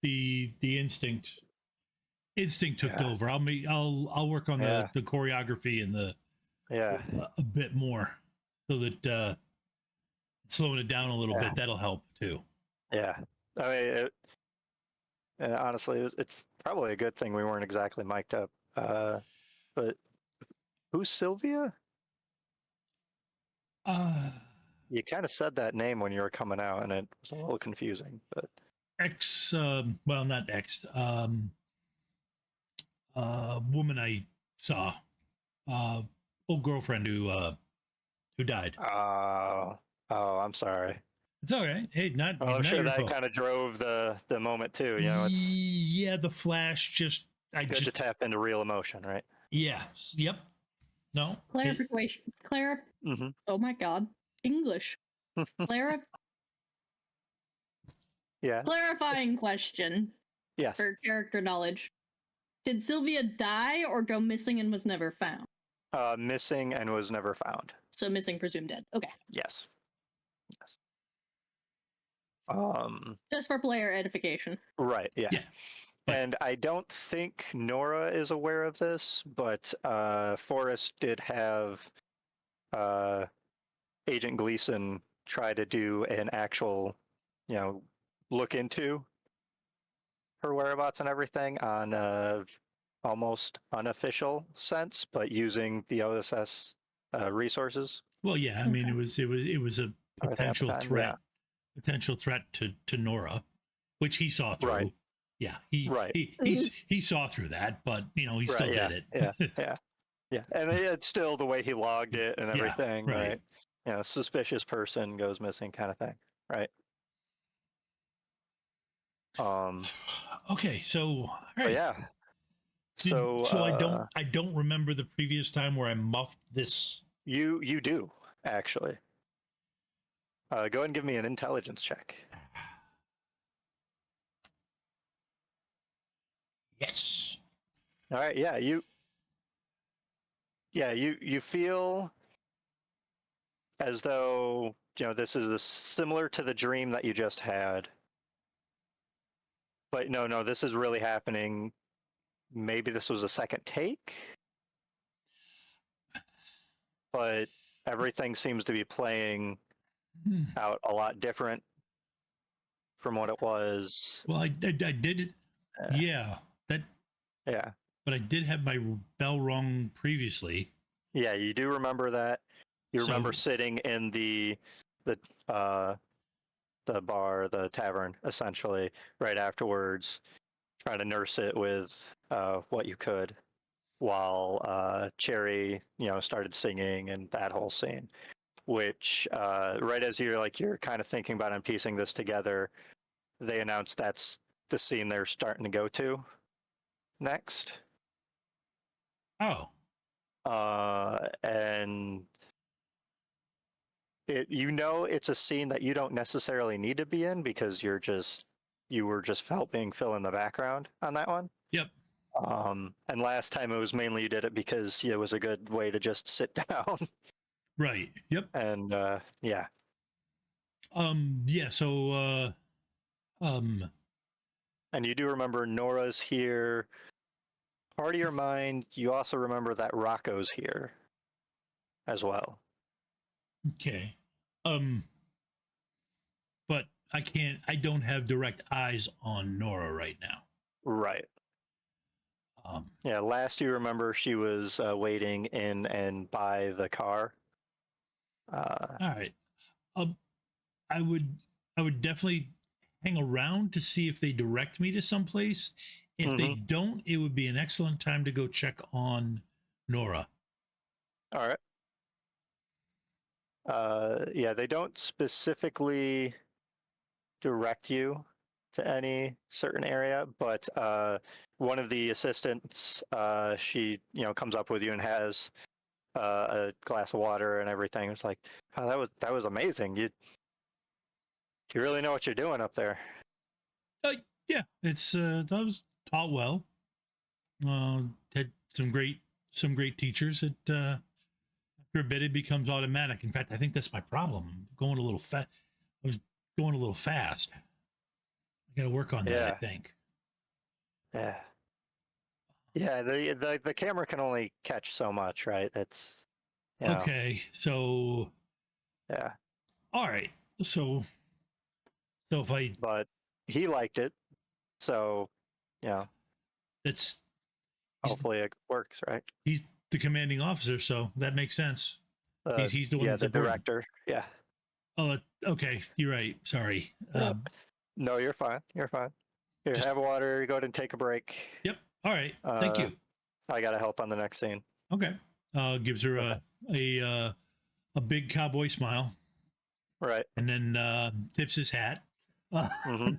the instinct took over. I'll work on the choreography and the a bit more, so that slowing it down a little bit, that'll help too. Yeah, I mean, honestly, it's probably a good thing we weren't exactly mic'd up. But who's Sylvia? You kind of said that name when you were coming out, and it was a little confusing. But well, not ex, woman I saw, old girlfriend who died. Oh, I'm sorry. It's all right. Hey, not. Well, I'm not sure your that fault. kind of drove the moment too. It's the flash. good to tap into real emotion, right? Yeah. Yep. No. Clarification. Oh my God. English. Yeah. Clarifying question Yes. for character knowledge. Did Sylvia die or go missing and was never found? Missing and was never found. So missing, presumed dead. Okay. Yes. Just for player edification. Right. Yeah. And I don't think Nora is aware of this, but Forrest did have Agent Gleason try to do an actual, look into her whereabouts and everything on a almost unofficial sense, but using the O.S.S. Resources. Well, yeah, I mean, Okay. it was a At the potential time, threat, potential threat to Nora, which he saw through. Right. Yeah, Right. he saw through that, but he still Right. Yeah. did it. Yeah. Yeah. And it's still the way he logged it and Yeah, everything, right. right? Suspicious person goes missing, kind of thing, right? Okay, so all But right. yeah. So I don't remember the previous time where I muffed this. you do actually. Go ahead and give me an intelligence check. Yes. All right. Yeah. You feel as though this is similar to the dream that you just had, but no, this is really happening. Maybe this was a second take, but everything seems to be playing out a lot different from what it was. Well, I did it. Yeah, that. Yeah. But I did have my bell rung previously. Yeah, you do remember that. You remember sitting in the bar, the tavern, essentially, right afterwards, trying to nurse it with what you could, while Cherry, started singing and that whole scene. Which, right as you're kind of thinking about and piecing this together, they announced that's the scene they're starting to go to next. Oh. And it's a scene that you don't necessarily need to be in because you were just helping fill in the background on that one. Yep. And last time it was mainly you did it because it was a good way to just sit down. Right. Yep. And yeah. Yeah. So. And you do remember Nora's here. Part of your mind, you also remember that Rocco's here as well. Okay. But I don't have direct eyes on Nora right now. Right. Yeah, last you remember she was waiting in and by the car. All right. I would definitely hang around to see if they direct me to someplace. If they don't, it would be an excellent time to go check on Nora. All right. Yeah, they don't specifically direct you to any certain area, but one of the assistants, she comes up with you and has a glass of water and everything. It's like, oh, that was amazing. You really know what you're doing up there. Yeah, it's that was taught well. Had some great teachers. It after a bit it becomes automatic. In fact, I think that's my problem. I'm going a little fast. I was going a little fast. I got to work on that. I think. Yeah. Yeah. The camera can only catch so much, right? It's okay. So. Yeah. All right. So if I. But he liked it, so it's. Hopefully it works, right? He's the commanding officer, so that makes sense. He's the one. Yeah, that's the important. director. Yeah. Oh, okay. You're right. Sorry. No, you're fine. You're fine. Here, have water. Go ahead and take a break. Yep. All right. Thank you. I gotta help on the next scene. Okay. Gives her a big cowboy smile. Right. And then tips his hat. And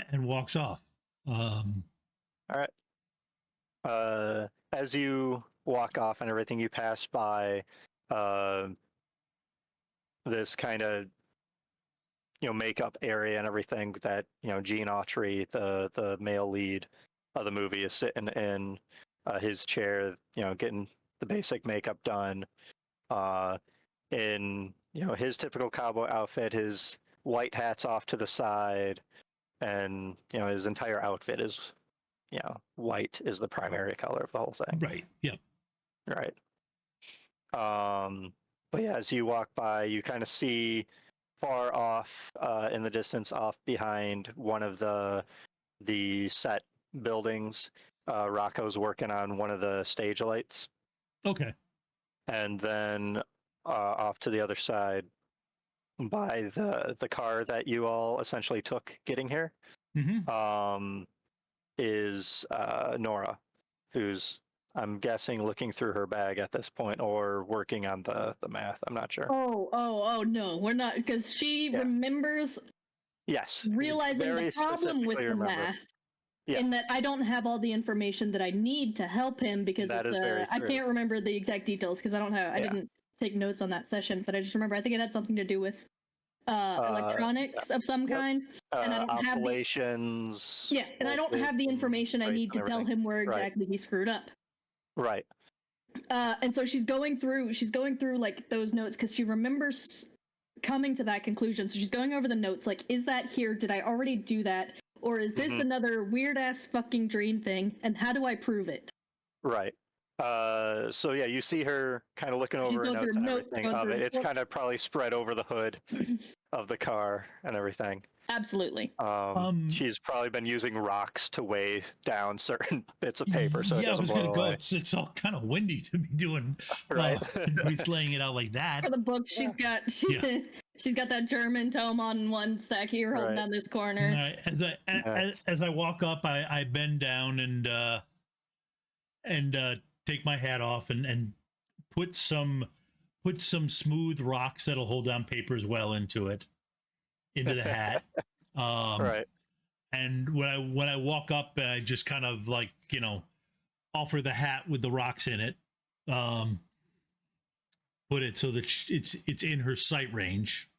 and walks off. All right. As you walk off and everything, you pass by this kind of makeup area and everything that Gene Autry, the male lead of the movie, is sitting in his chair, getting the basic makeup done. In his typical cowboy outfit, his white hat's off to the side, and his entire outfit is, white is the primary color of the whole thing. Right. Yep. Right. But yeah, as you walk by, you kind of see far off in the distance, off behind one of the set buildings, Rocco's working on one of the stage lights. Okay. And then off to the other side, by the car that you all essentially took getting here, is Nora, who's, I'm guessing, looking through her bag at this point or working on the math. I'm not sure. Oh no, we're not, because she remembers Yes. realizing Very the problem with specifically the remember. math. Yeah. In that I don't have all the information that I need to help him, because That it's is very I true. can't remember the exact details because I didn't take notes on that session, but I just remember I think it had something to do with electronics of some kind, and I don't oscillations. and I don't have the information I need to tell him where exactly he screwed up. Right. And so she's going through like those notes because she remembers coming to that conclusion. So she's going over the notes like, is that here? Did I already do that? Or is this another weird ass fucking dream thing? And how do I prove it? Right. So yeah, you see her kind of looking over her notes and everything of it. It's kind of probably spread over the hood of the car and everything. Absolutely. She's probably been using rocks to weigh down certain bits of paper so it doesn't blow away. It's all kind of windy to be doing, right? Be laying it out like that. For the book, she's got that German tome on one stack here, holding down this corner. Right. As I walk up, I bend down and take my hat off and put some smooth rocks that'll hold down paper as well into the hat. Right. And when I walk up, I just kind of like, offer the hat with the rocks in it, put it so that it's in her sight range,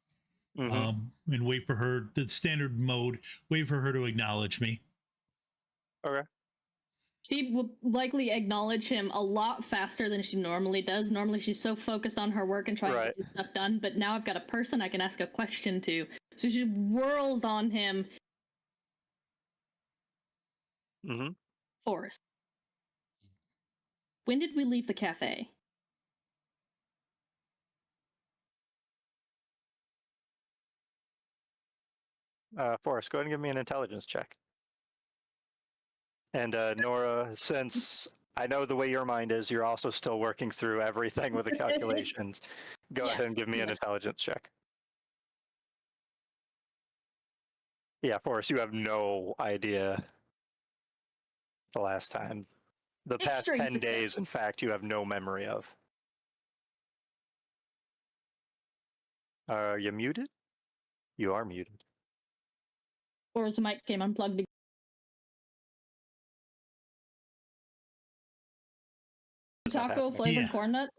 and wait for her, the standard mode, wait for her to acknowledge me. Okay. She will likely acknowledge him a lot faster than she normally does. Normally, she's so focused on her work and trying to get stuff done. But now I've got a person I can ask a question to. So she whirls on him. Forrest, when did we leave the cafe? Forrest, go ahead and give me an intelligence check. And Nora, since I know the way your mind is, you're also still working through everything with the calculations. Go ahead and give me an intelligence check. Yeah, Forrest, you have no idea the last time. The past 10 days, in fact, you have no memory of. Are you muted? You are muted. Or his mic came unplugged. Taco flavored corn nuts.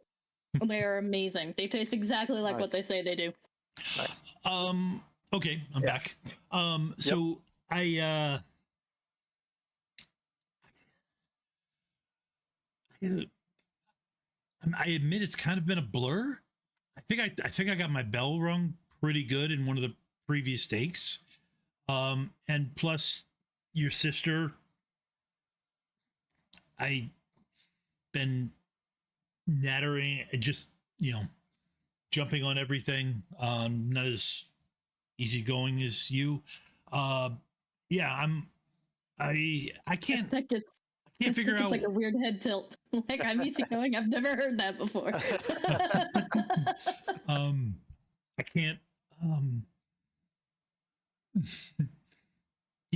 They are amazing. They taste exactly like what they say they do. Nice. Okay, I'm back. So I admit it's kind of been a blur. I think I got my bell rung pretty good in one of the previous takes. And plus your sister, I been nattering, just jumping on everything, not as easygoing as you. I can't figure out. It's like a weird head tilt. Like, I'm easygoing. I've never heard that before. I can't.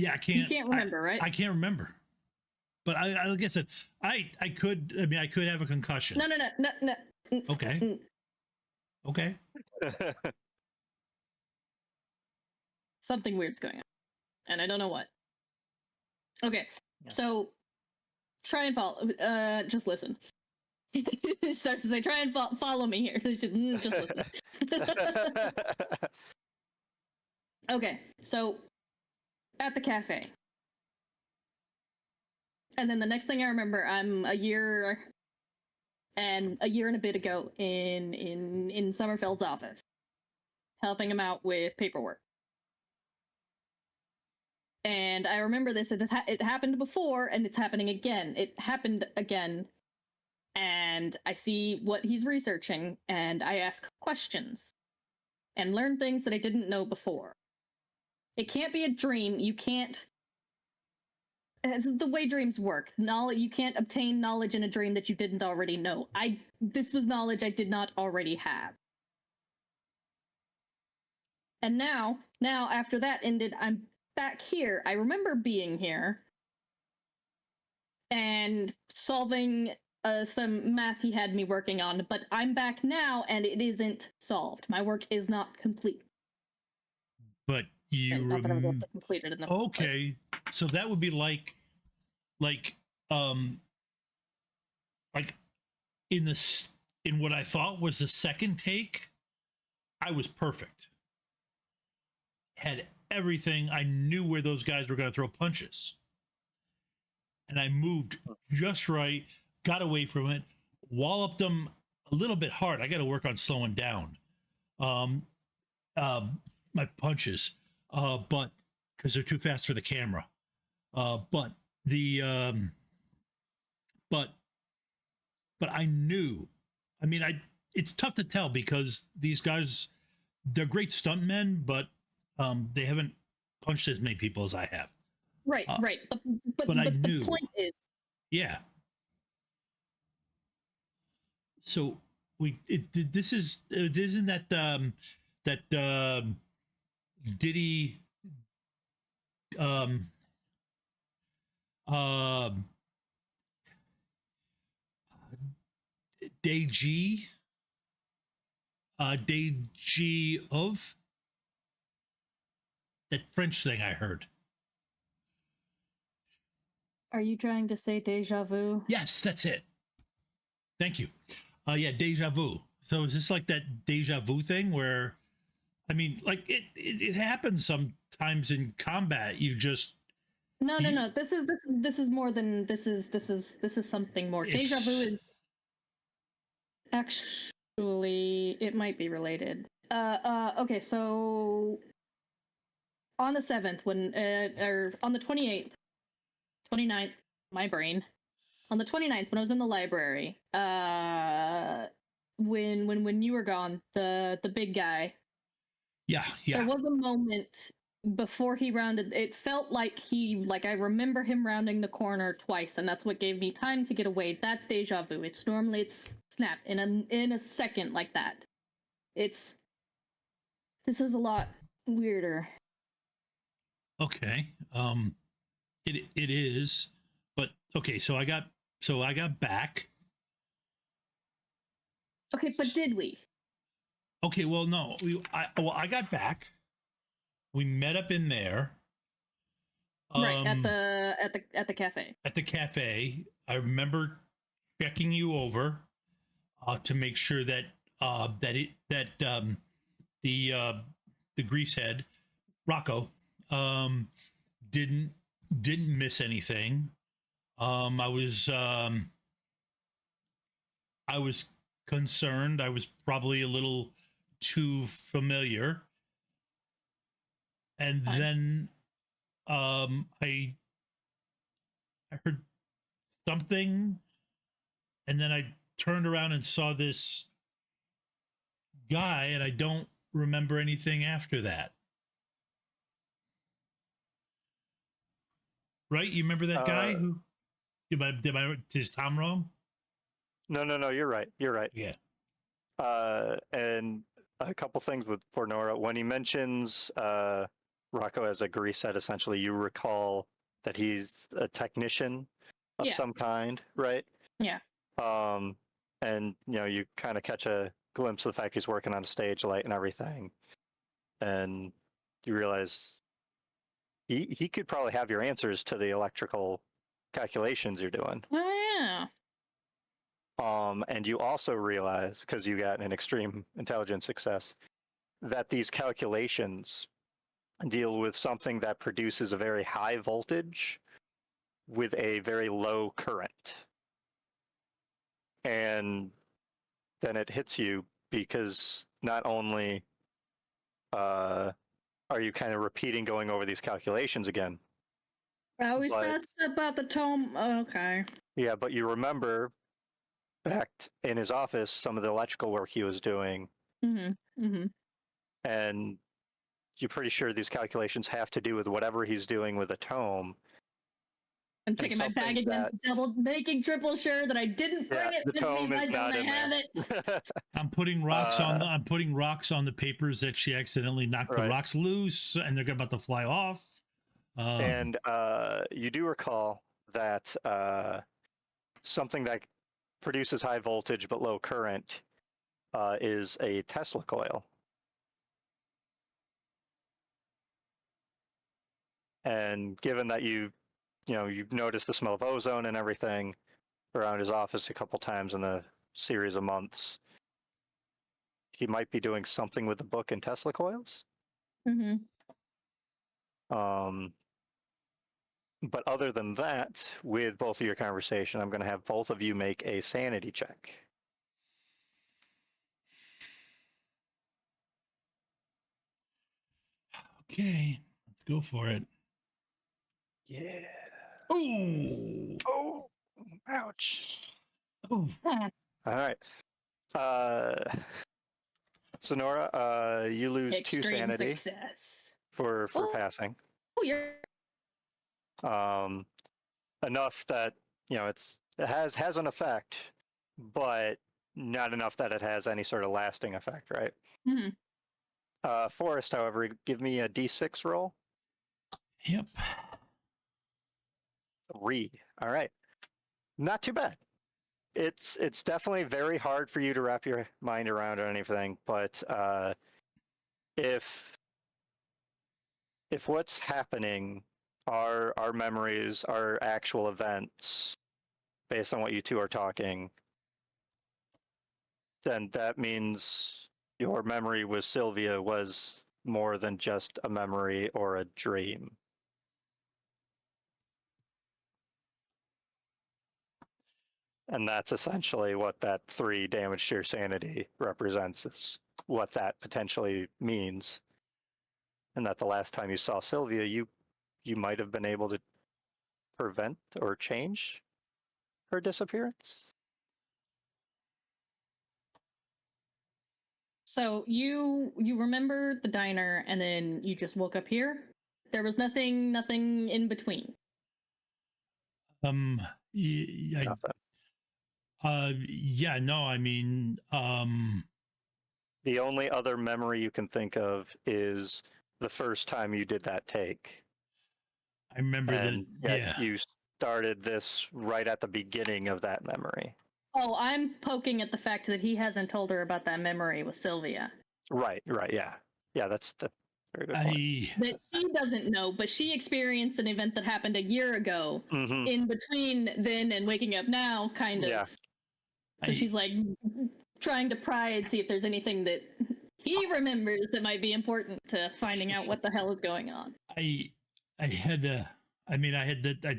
I can't. You can't remember, right? I can't remember. But I like I said, I could. I mean, I could have a concussion. No. Okay. Okay. Something weird's going on, and I don't know what. Okay, so try and follow. Just listen. It starts to say, "Try and follow me here." Just listen. Okay, so at the cafe, and then the next thing I remember, I'm a year and a bit ago in Summerfield's office, helping him out with paperwork. And I remember this. It happened before, and it's happening again. It happened again. And I see what he's researching, and I ask questions and learn things that I didn't know before. It can't be a dream. You can't. It's the way dreams work. Knowledge. You can't obtain knowledge in a dream that you didn't already know. This was knowledge I did not already have. And now after that ended, I'm back here. I remember being here and solving some math he had me working on, but I'm back now and it isn't solved. My work is not complete. But you not that I was able to complete it in the first place. Okay, so that would be like in what I thought was the second take, I was perfect. Had everything. I knew where those guys were going to throw punches. And I moved just right, got away from it, walloped them a little bit hard. I got to work on slowing down my punches, but because they're too fast for the camera. But I knew. I mean, it's tough to tell because these guys, they're great stuntmen, but they haven't punched as many people as I have. Right. But I knew. The point is, yeah. So isn't that Diddy Deji of that French thing I heard. are you trying to say deja vu? Yes, that's it. Thank you. Yeah, deja vu. So is this like that deja vu thing where, I mean, like it happens sometimes in combat. You just No. This is more than this is something more. Deja vu is actually, it might be related. Okay, so on the 7th, or on the 28th, 29th, my brain. On the 29th, when I was in the library, when you were gone, the big guy. Yeah. There was a moment before he rounded. It felt like I remember him rounding the corner twice, and that's what gave me time to get away. That's deja vu. It's snap in a second like that. This is a lot weirder. Okay. It is, but okay. So I got back. Okay, but did we? Okay. Well, no. I got back. We met up in there. Right at the cafe. At the cafe, I remember checking you over to make sure that the greasehead Rocco didn't miss anything. I was concerned. I was probably a little too familiar. And then I heard something, and then I turned around and saw this guy, and I don't remember anything after that. Right? You remember that guy who is Tom wrong? No, you're right. Yeah. And a couple things for Nora. When he mentions Rocco as a grease head, essentially, you recall that he's a technician of some kind, right? Yeah. And you kind of catch a glimpse of the fact he's working on a stage light and everything, and you realize he could probably have your answers to the electrical calculations you're doing. Oh yeah. And you also realize, because you got an extreme intelligence success, that these calculations deal with something that produces a very high voltage with a very low current. And then it hits you because not only are you kind of going over these calculations again, I always But- thought about the tome. Okay. Yeah, but you remember back in his office some of the electrical work he was doing, and you're pretty sure these calculations have to do with whatever he's doing with the tome. I'm checking my bag again, making triple sure that I didn't bring it the with tome me. is Why not don't I in have there. it? I'm putting rocks I'm putting rocks on the papers that she accidentally knocked the Right. rocks loose, and they're about to fly off. And you do recall that something that produces high voltage but low current is a Tesla coil. And given that you've noticed the smell of ozone and everything around his office a couple times in a series of months, he might be doing something with the book and Tesla coils. But other than that, with both of your conversation, I'm going to have both of you make a sanity check. Okay, let's go for it. Yeah. Oh, Oh, ouch. oh. All right. So Nora, you lose Extreme 2 sanity success. for passing. Oh, you're Enough that it has an effect, but not enough that it has any sort of lasting effect, right? Forrest, however, give me a D6 roll. Yep. 3. All right. Not too bad. It's definitely very hard for you to wrap your mind around or anything, but if what's happening are our memories, are actual events, based on what you two are talking, then that means your memory with Sylvia was more than just a memory or a dream. And that's essentially what that 3 damage to your sanity represents, is what that potentially means. And that the last time you saw Sylvia, you might have been able to prevent or change her disappearance. So you remember the diner, and then you just woke up here. There was nothing in between. Nothing. Yeah, no, I mean, The only other memory you can think of is the first time you did that take. I remember And that. yet you started this right at the beginning of that memory. Oh, I'm poking at the fact that he hasn't told her about that memory with Sylvia. Right, yeah. Yeah, that's a very good point. That she doesn't know, but she experienced an event that happened a year ago. Mhm. In between then and waking up now, kind of. Yeah. So she's like trying to pry and see if there's anything that he remembers that might be important to finding out what the hell is going on. I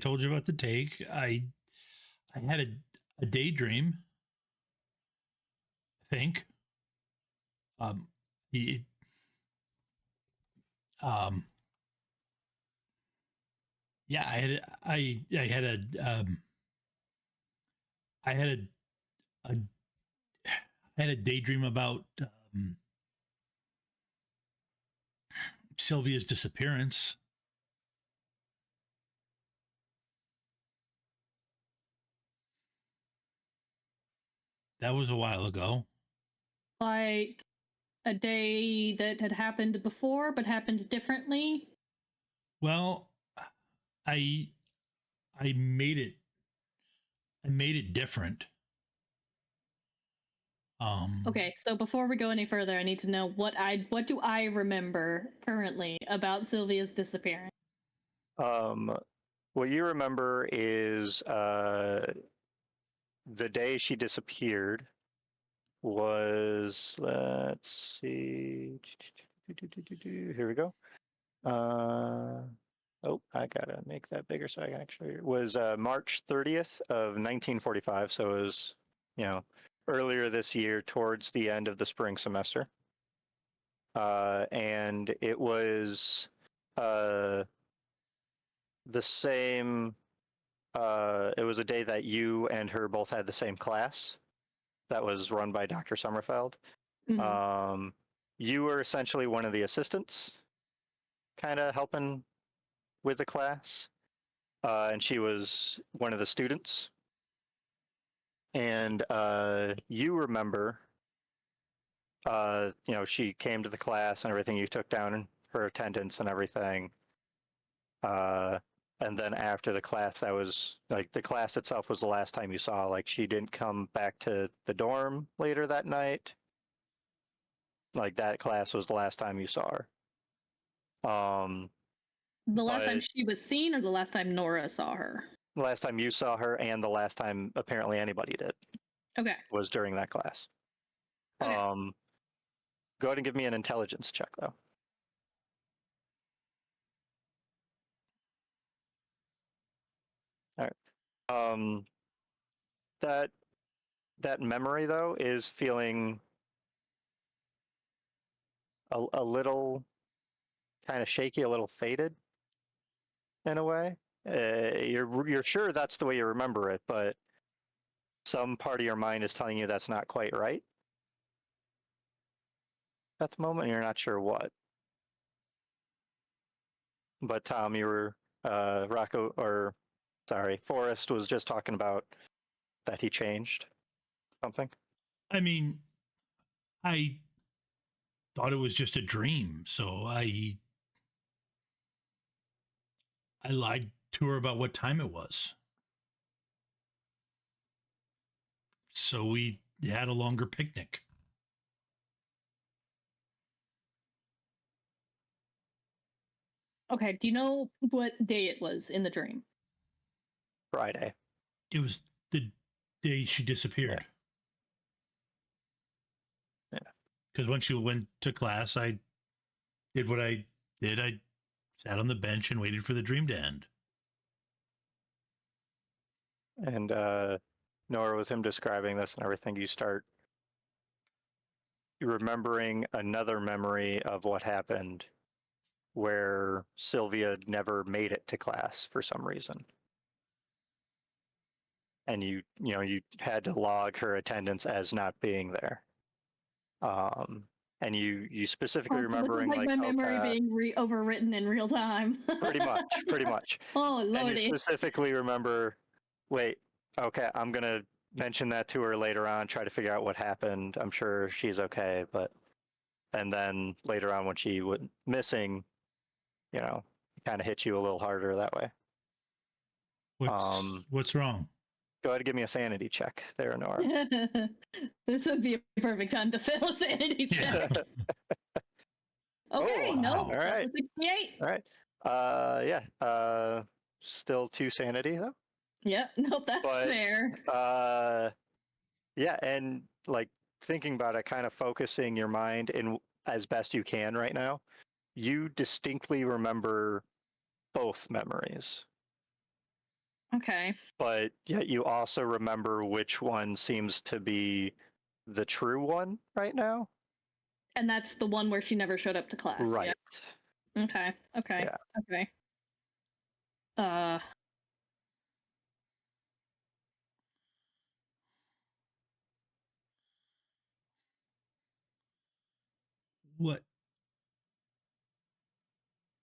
told you about the take. I had a daydream, I think. Yeah, I had a daydream about Sylvia's disappearance. That was a while ago. Like a day that had happened before, but happened differently. Well, I made it different. Okay, so before we go any further, I need to know what do I remember currently about Sylvia's disappearance. What you remember is the day she disappeared was, let's see, here we go. I gotta make that bigger so I can actually. It was March 30th of 1945, so it was, earlier this year, towards the end of the spring semester. And it was the same. It was a day that you and her both had the same class that was run by Dr. Sommerfeld. Mhm. You were essentially one of the assistants, kind of helping with the class, and she was one of the students. And you remember, she came to the class and everything. You took down her attendance and everything. And then after the class, that was like the class itself was the last time you saw. Like she didn't come back to the dorm later that night. Like that class was the last time you saw her. The last time But she was seen, or the last time Nora saw her? the last time you saw her and the last time apparently anybody did Okay. was during that class. Okay. Go ahead and give me an intelligence check though. All right. That memory though is feeling a little kind of shaky, a little faded in a way. You're sure that's the way you remember it, but some part of your mind is telling you that's not quite right at the moment. And you're not sure what. But Tom, you were Forrest was just talking about that he changed something. I mean, I thought it was just a dream, so I lied to her about what time it was. So we had a longer picnic. Okay. Do you know what day it was in the dream? Friday. It was the day she disappeared. Yeah. Because when she went to class, I did what I did. I sat on the bench and waited for the dream to end. And Nora, with him describing this and everything, you start remembering another memory of what happened where Sylvia never made it to class for some reason. And you had to log her attendance as not being there. And you specifically So this is remembering like like my memory okay, being overwritten in real time. pretty much. Oh And you lordy. specifically remember, wait, okay, I'm gonna mention that to her later on, try to figure out what happened. I'm sure she's okay, but and then later on when she went missing, it kind of hit you a little harder that way. What's wrong? Go ahead and give me a sanity check there, Nora. This would be a perfect time to fail a sanity check. Okay, Oh, no, all right. that's a 68. All right. Still 2 sanity though. Yep, nope, that's But fair. yeah, and like thinking about it, kind of focusing your mind in as best you can right now, you distinctly remember both memories. Okay. But yet you also remember which one seems to be the true one right now. And that's the one where she never showed up to class. Right. Yeah. Okay. Yeah. Okay.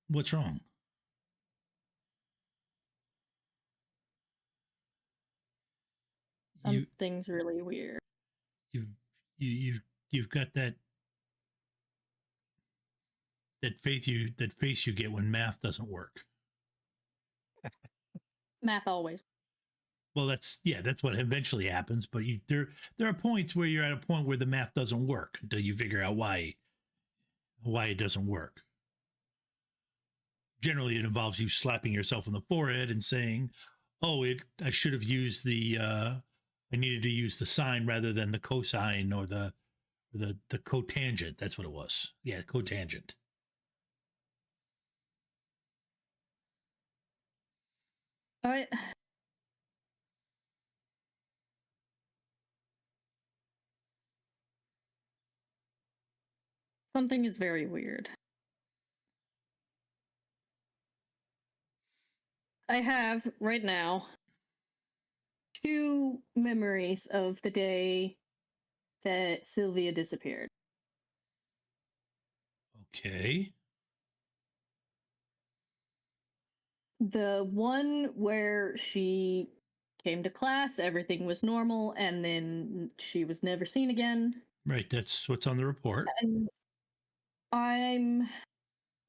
What's wrong? Something's really weird. You've got that face you get when math doesn't work. Math always. Well, that's what eventually happens. But there are points where you're at a point where the math doesn't work until you figure out why it doesn't work. Generally, it involves you slapping yourself on the forehead and saying, "Oh, I should have used I needed to use the sine rather than the cosine or the cotangent." That's what it was. Yeah, cotangent. All right. Something is very weird. I have right now 2 memories of the day that Sylvia disappeared. Okay. The one where she came to class, everything was normal, and then she was never seen again. Right, that's what's on the report. And I'm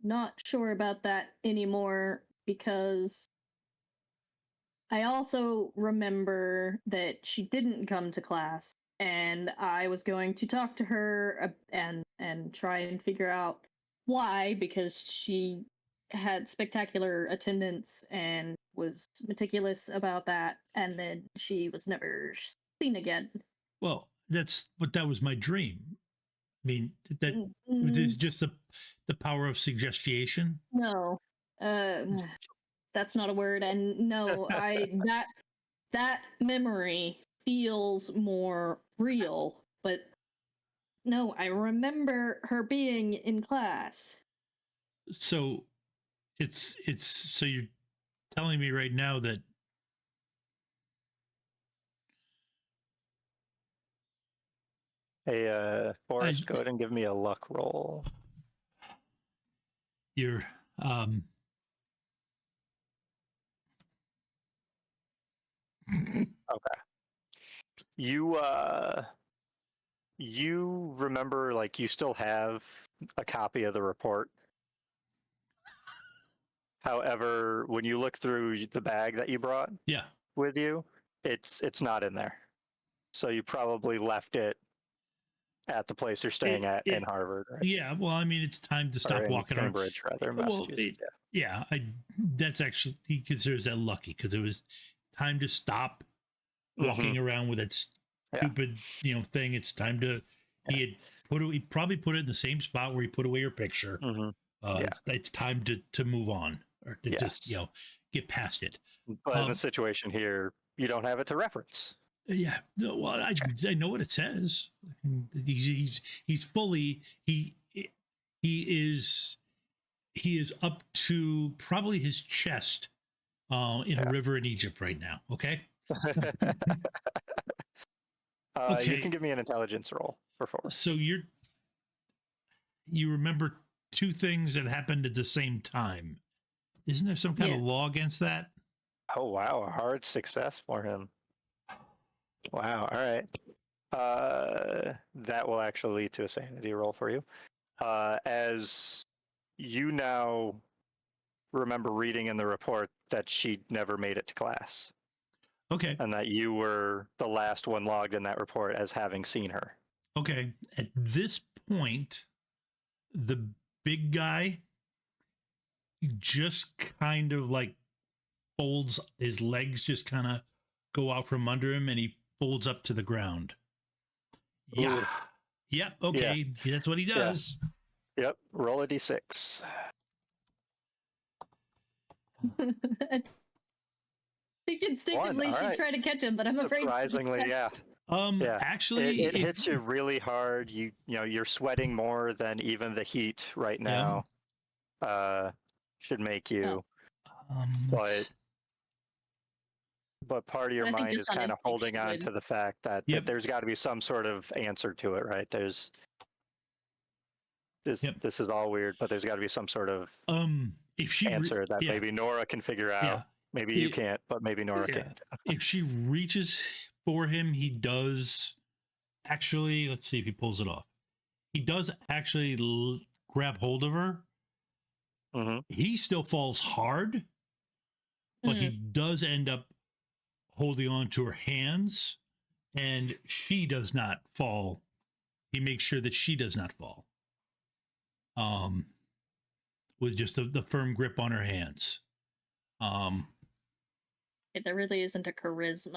not sure about that anymore because I also remember that she didn't come to class, and I was going to talk to her and try and figure out why, because she had spectacular attendance and was meticulous about that, and then she was never seen again. Well, that was my dream. I mean, that Mm, is just the power of suggestion. No, that's not a word, and no, that memory feels more real, but no, I remember her being in class. So it's so you're telling me right now that Hey, Forrest, go ahead and give me a luck roll. you're Okay. You remember, like, you still have a copy of the report. However, when you look through the bag that you brought yeah. with you, it's not in there. So you probably left it at the place you're staying at in Harvard, right? Yeah, well, I mean, it's time to stop Or in walking around. Cambridge, rather, Well, Massachusetts. yeah, that's actually, he considers that lucky because it was time to stop walking around with that stupid, thing. It's time to. He probably put it in the same spot where he put away your picture. It's time to move on or to just get past it. But in the situation here, you don't have it to reference. Yeah, no, well, I know what it says. He's fully he is up to probably his chest in a river in Egypt right now. Okay. You can give me an intelligence roll for 4. So you remember 2 things that happened at the same time. Isn't there some kind of law against that? Oh wow, a hard success for him. Wow, all right. That will actually lead to a sanity roll for you. As you now remember reading in the report that she never made it to class. Okay. And that you were the last one logged in that report as having seen her. Okay. At this point, the big guy just kind of like folds, his legs just kind of go out from under him and he folds up to the ground. Yeah. Oof. Yep. Okay. Yeah. That's what he does. Yeah. Yep. Roll a d6. I think instinctively she'd try to catch him, but I'm afraid. Surprisingly, yeah. Actually, it hits you really hard. You're sweating more than even the heat right now. Should make you. But part of your mind is kind of holding on to the fact that there's got to be some sort of answer to it, right? This is all weird, but there's got to be some sort of answer that maybe Nora can figure out. Maybe you can't, but maybe Nora can. If she reaches for him, he does actually. Let's see if he pulls it off. He does actually grab hold of her. Mm-hmm. He still falls hard, but he does end up holding on to her hands, and she does not fall. He makes sure that she does not fall. With just the firm grip on her hands. There really isn't a charisma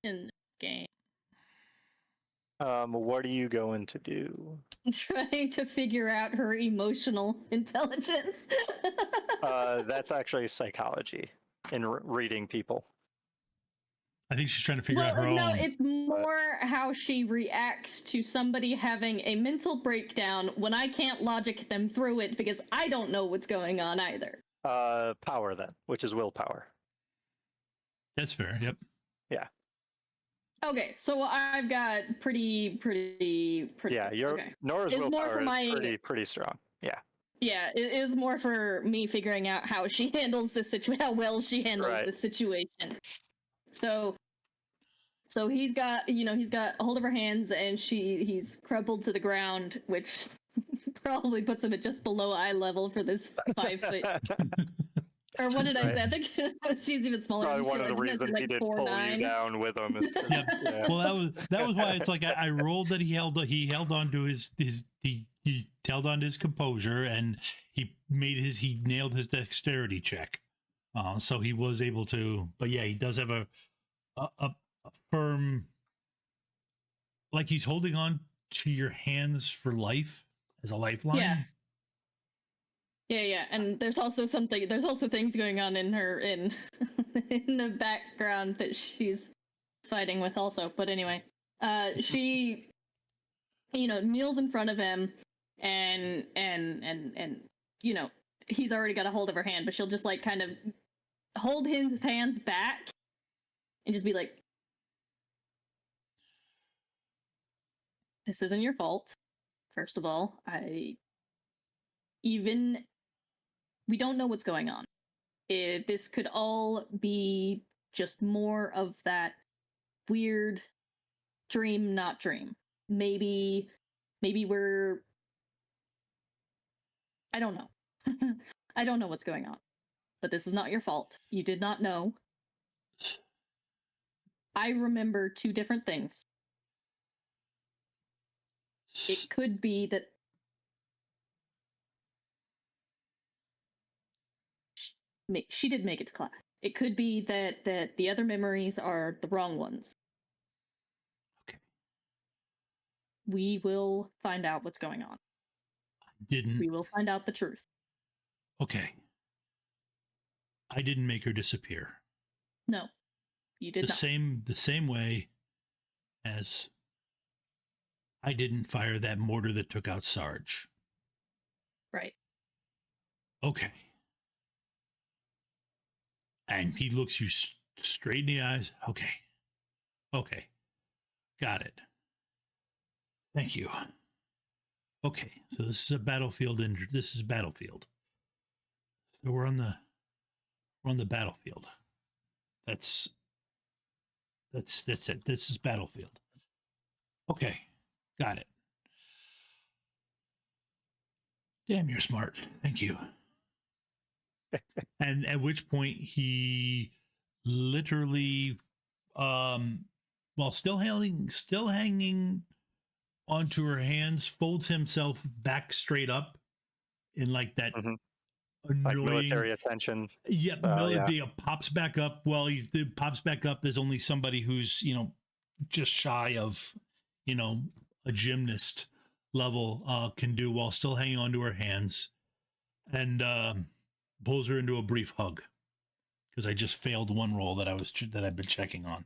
in this game. What are you going to do? I'm trying to figure out her emotional intelligence. That's actually psychology in reading people. I think she's trying to figure out her own. No, it's more how she reacts to somebody having a mental breakdown when I can't logic them through it because I don't know what's going on either. Power then, which is willpower. That's fair. Yep. Okay, so I've got pretty. Yeah, okay. Nora's It's more willpower for is my- pretty strong. Yeah. Yeah, it is more for me figuring out how she handles this situation, how well she handles Right. this situation. So he's got a hold of her hands, and he's crumpled to the ground, which probably puts him at just below eye level for this 5 foot. Or what did I say? I think she's even smaller. Probably than one of the reasons he did pull 4'9". you down with him. Is 'cause- Yep. yeah. Well, that was why it's like I rolled that he held on to he held on to his composure, and he nailed his dexterity check. So he was able to. But yeah, he does have a firm, like he's holding on to your hands for life as a lifeline. Yeah, and there's also things going on in her in the background that she's fighting with also. But anyway, she kneels in front of him, and he's already got a hold of her hand, but she'll just like kind of hold his hands back and just be like, "This isn't your fault. First of all, we don't know what's going on. This could all be just more of that weird dream, not dream. Maybe we're... I don't know. I don't know what's going on. But this is not your fault. You did not know. I remember 2 different things. It could be that she did make it to class. It could be that the other memories are the wrong ones. Okay. We will find out what's going on. We will find out the truth. Okay. I didn't make her disappear. No, you did not. The same way as I didn't fire that mortar that took out Sarge. Right. Okay. And he looks you straight in the eyes. Okay. Got it. Thank you. Okay. So this is a battlefield. This is battlefield. So we're on the battlefield. That's it. This is battlefield. Okay. Got it. Damn, you're smart. Thank you. And at which point he literally, while still hanging onto her hands, folds himself back straight up in like that annoying, like military attention. Yeah, melody pops back up. Well, pops back up. There's only somebody who's just shy of a gymnast level can do while still hanging onto her hands, and pulls her into a brief hug because I just failed one roll that I've been checking on.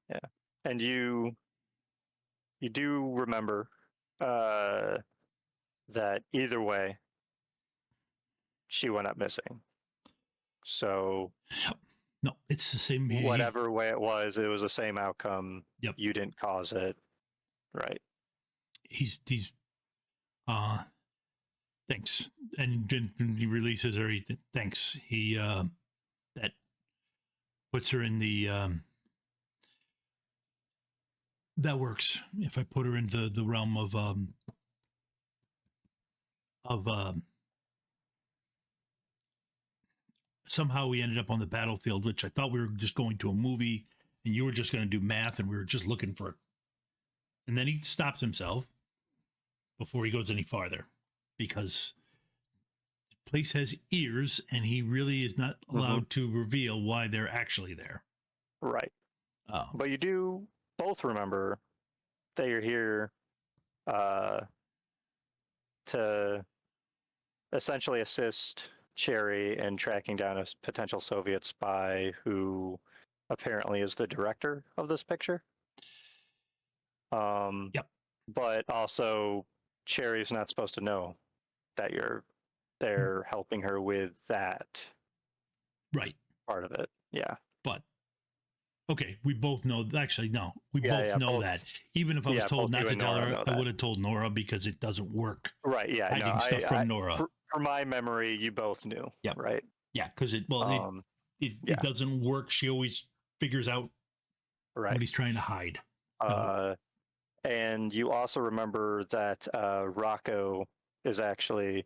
Yeah, and you do remember that either way she went up missing. So no, it's the same. Whatever way it was the same outcome. Yep. You didn't cause it. Right. He's thanks. And then he releases her. Thanks. He that puts her in the that works. If I put her into the realm of somehow we ended up on the battlefield, which I thought we were just going to a movie and you were just going to do math and we were just looking for it. And then he stops himself before he goes any farther because the place has ears and he really is not allowed to reveal why they're actually there. Right. But you do both remember that you're here to essentially assist Cherry in tracking down a potential Soviet spy who apparently is the director of this picture. Yep. But also Cherry's not supposed to know that they're helping her with that Right. part of it. Yeah. But okay, we both know. Actually, no, we both know that. Even if I was told not to tell her, I would have told Nora because it doesn't work. Right. Yeah. Hiding stuff from Nora. For my memory, you both knew. Yeah. Right. Yeah, because it doesn't work. She always figures out what he's trying to hide. And you also remember that Rocco is actually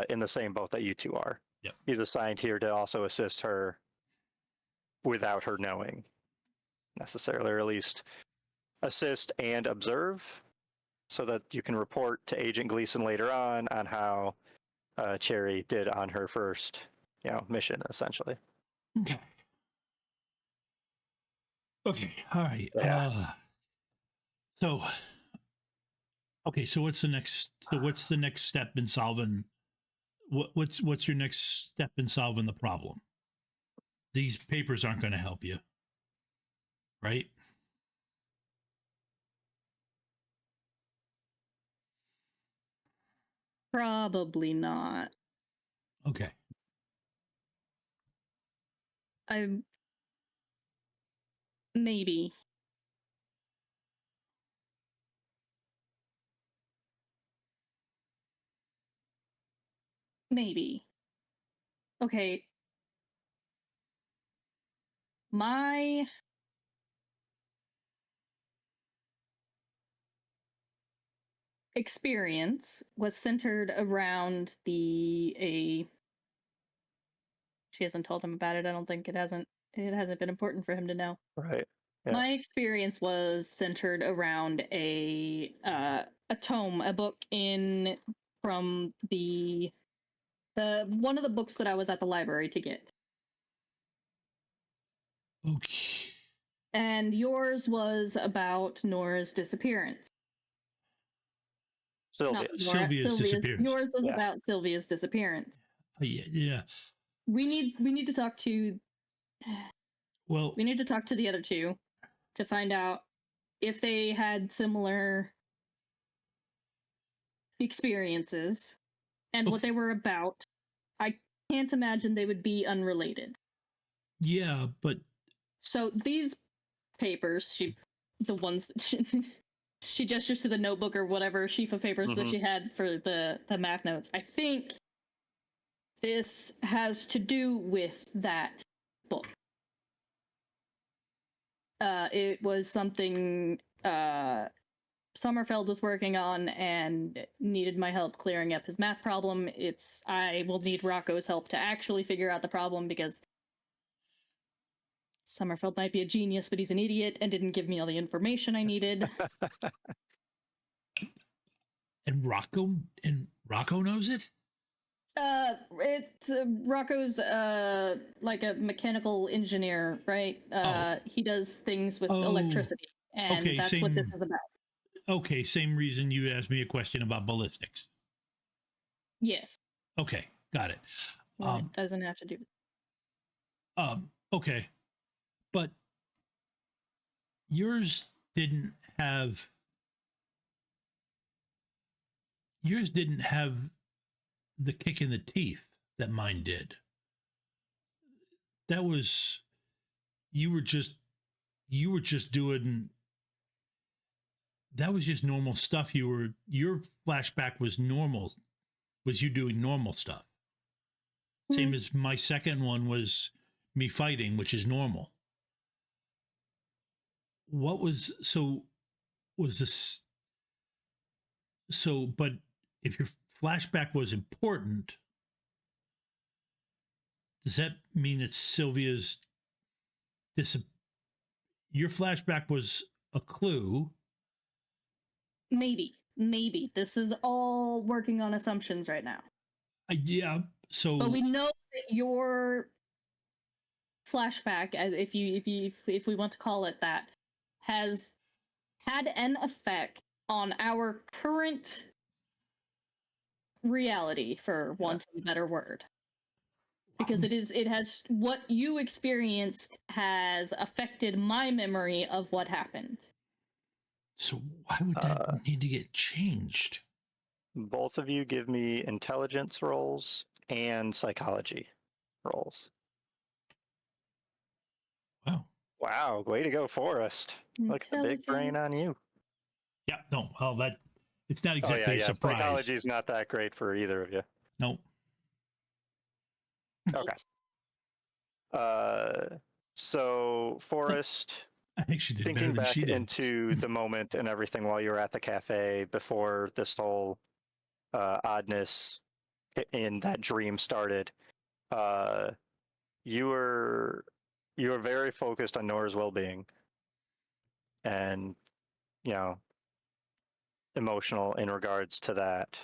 in the same boat that you two are. Yep. He's assigned here to also assist her without her knowing necessarily, or at least assist and observe, so that you can report to Agent Gleason later on how Cherry did on her first, mission, essentially. Okay. All right. Yeah. So what's the next? So what's the next step in solving? What's your next step in solving the problem? These papers aren't going to help you, right? Probably not. Okay. Maybe. Okay. My experience was centered around she hasn't told him about it. I don't think it hasn't been important for him to know. Right. Yeah. My experience was centered around a tome, a book from the one of the books that I was at the library to get. Okay. And yours was about Nora's disappearance. Sylvia's disappearance. Yours was about Sylvia's disappearance. Yeah. We need to talk to. Well, we need to talk to the other two to find out if they had similar experiences and what they were about. I can't imagine they would be unrelated. Yeah, but so these papers, the ones that she gestures to the notebook or whatever sheaf of papers that she had for the math notes. I think this has to do with that book. It was something Sommerfeld was working on and needed my help clearing up his math problem. I will need Rocco's help to actually figure out the problem because Sommerfeld might be a genius, but he's an idiot and didn't give me all the information I needed. And Rocco knows it? It's Rocco's like a mechanical engineer, right? He does things with electricity, and that's what this is about. Okay, same reason you asked me a question about ballistics. Yes. Okay, got it. It doesn't have to do. Okay, but yours didn't have the kick in the teeth that mine did. That was you were just doing. That was just normal stuff. Your flashback was normal. Was you doing normal stuff? Same as my second one was me fighting, which is normal. What was this? So, but if your flashback was important, does that mean that Sylvia's your flashback was a clue? Maybe. This is all working on assumptions right now. Yeah. So, but we know that your flashback, as if we want to call it that, has had an effect on our current reality, for want of a better word. Because it has what you experienced has affected my memory of what happened. So why would that need to get changed? Both of you give me intelligence rolls and psychology rolls. Wow. Wow, way to go, Forrest. Look at the big brain on you. Yeah, no, well, it's not exactly a surprise. Psychology is not that great for either of you. Nope. Okay. So Forrest, I think she did better thinking than back she did. into the moment and everything while you were at the cafe before this whole oddness in that dream started, you were very focused on Nora's well-being and, emotional in regards to that.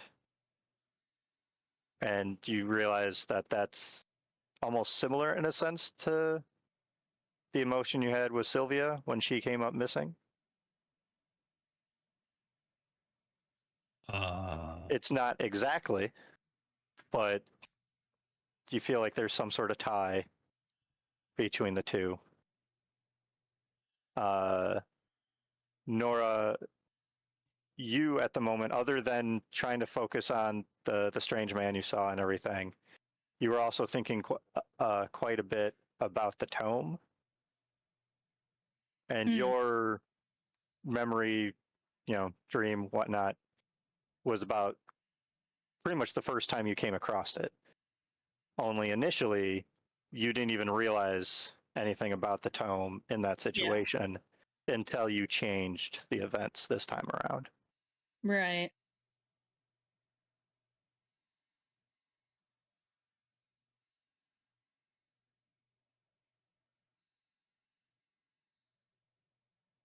And you realize that that's almost similar in a sense to the emotion you had with Sylvia when she came up missing. It's not exactly, but do you feel like there's some sort of tie between the two? Nora, you at the moment, other than trying to focus on the strange man you saw and everything, you were also thinking quite a bit about the tome. And your memory, dream, whatnot, was about pretty much the first time you came across it. Only initially, you didn't even realize anything about the tome in that situation until you changed the events this time around. Right.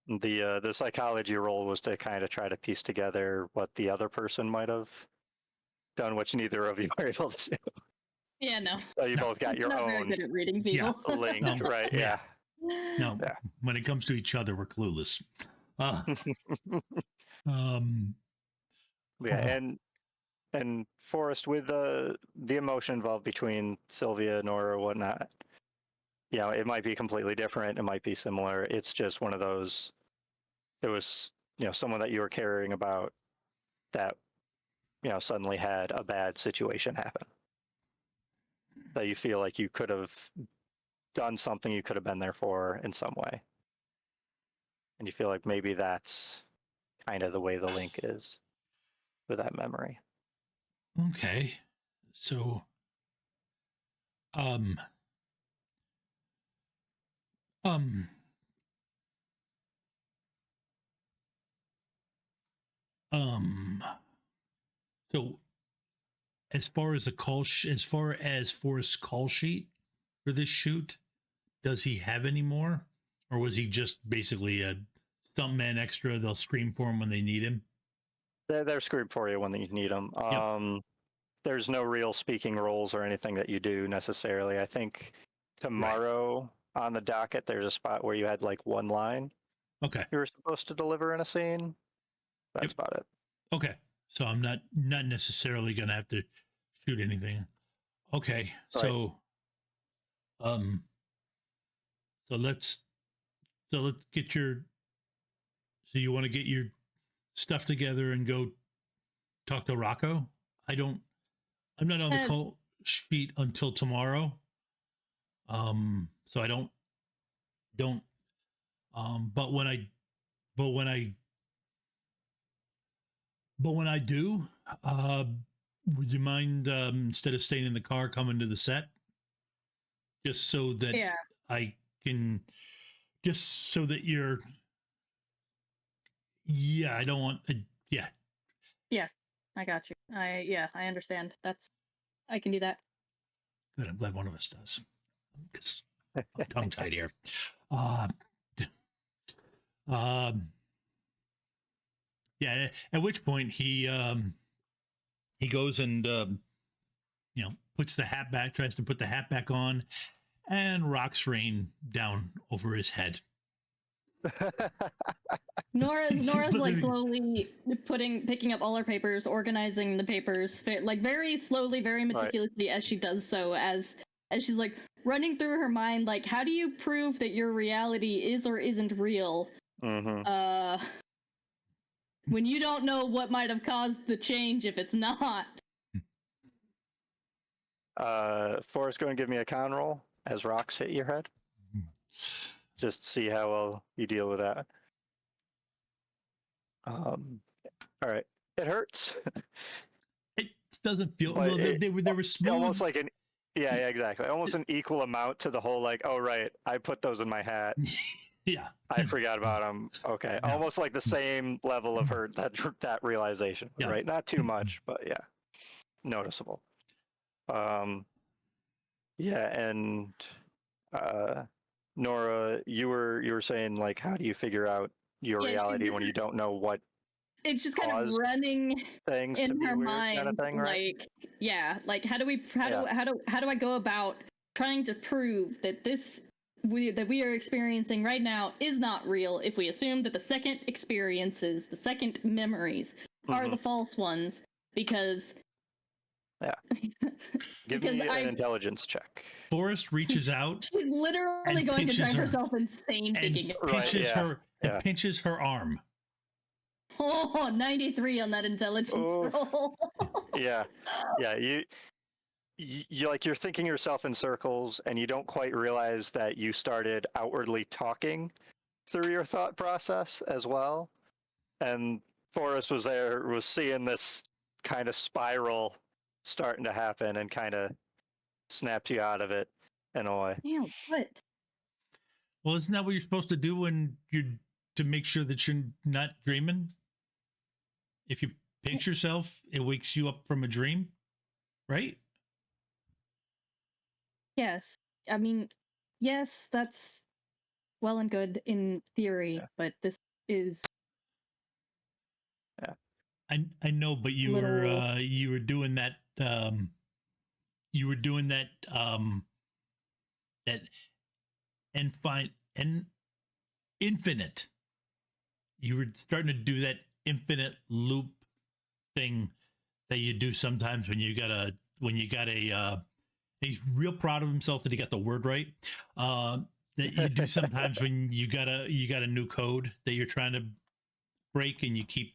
The psychology role was to kind of try to piece together what the other person might have done, which neither of you were able to do. Yeah, no. So you both got your Not own very good at reading people. linked, right? Yeah. No, when it comes to each other, we're clueless. Yeah, and Forrest, with the emotion involved between Sylvia, Nora, whatnot, it might be completely different. It might be similar. It's just one of those. It was someone that you were caring about that suddenly had a bad situation happen. That you feel like you could have done something, you could have been there for in some way, and you feel like maybe that's kind of the way the link is with that memory. Okay, so so as far as as far as Forrest's call sheet for this shoot, does he have any more, or was he just basically a stuntman extra? They'll scream for him when they need him. They're screwed for you when you need them. Yep. There's no real speaking roles or anything that you do necessarily. I think tomorrow on the docket, there's a spot where you had like one line. Okay. You were supposed to deliver in a scene. That's about it. Okay. So I'm not necessarily going to have to shoot anything. Okay. Right. So let's get your, so you want to get your stuff together and go talk to Rocco? I'm not on the call sheet until tomorrow. So I don't, but when I do, would you mind, instead of staying in the car, coming to the set? Just so that I can, just so that you're, I don't want, Yeah, I got you. I understand. I can do that. Good. I'm glad one of us does. Because I'm tongue tied here. Yeah. At which point he goes and puts the hat back, tries to put the hat back on, and rocks rain down over his head. Nora's like slowly picking up all her papers, organizing the papers, like very slowly, very meticulously as she does so, as she's like running through her mind, like, how do you prove that your reality is or isn't real? Mm-hmm. when you don't know what might have caused the change if it's not. Forrest, go and give me a con roll as rocks hit your head. Just see how well you deal with that. All right. It hurts. It doesn't feel. But Well, they were smooth. Almost like an. Yeah, exactly. Almost an equal amount to the whole, like, oh, right, I put those in my hat. Yeah. I forgot about them. Okay. Yeah. Almost like the same level of hurt, that realization, Yeah. right? Not too much, but yeah, noticeable. Yeah, and Nora, you were saying, like, how do you figure out your Yeah, reality when you don't know what It's just kind of caused running things to in be her weird mind, kind of thing, right? like, yeah, like how do I go about trying to prove that that we are experiencing right now is not real if we assume that the second experiences, the second memories are the false ones, because Yeah. Give because me an intelligence check. Forrest reaches out she's literally and going to pinches drive her- herself insane and thinking it. pinches Right, her and pinches her arm. Oh, 93 on that intelligence Oh. roll. Yeah. You like, you're thinking yourself in circles and you don't quite realize that you started outwardly talking through your thought process as well. And Forrest was seeing this kind of spiral starting to happen and kind of snapped you out of it in a way. Damn, what? Well, isn't that what you're supposed to do when to make sure that you're not dreaming? If you pinch yourself, it wakes you up from a dream, right? Yes. I mean, yes, that's well and good in theory, Yeah. but this is I know, but you were doing that that infinite. You were starting to do that infinite loop thing that you do sometimes when you got a he's real proud of himself that he got the word right. That you do sometimes when you got a new code that you're trying to break and you keep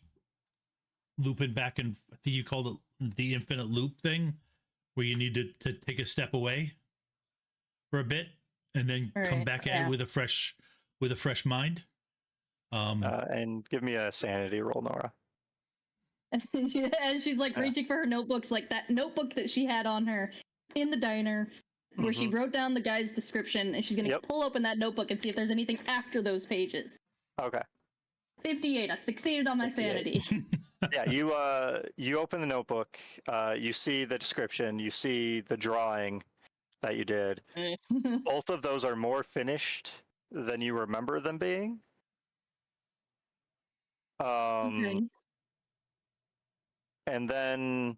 looping back, and I think you called it the infinite loop thing, where you need to take a step away for a bit and then come back at it with a fresh mind. And give me a sanity roll, Nora. as she's like reaching for her notebooks, like that notebook that she had on her in the diner where she wrote down the guy's description, and she's gonna pull open that notebook and see if there's anything after those pages. Okay. 58. I succeeded on my 58. sanity. Yeah, you open the notebook, you see the description, you see the drawing that you did. Both of those are more finished than you remember them being. Okay. And then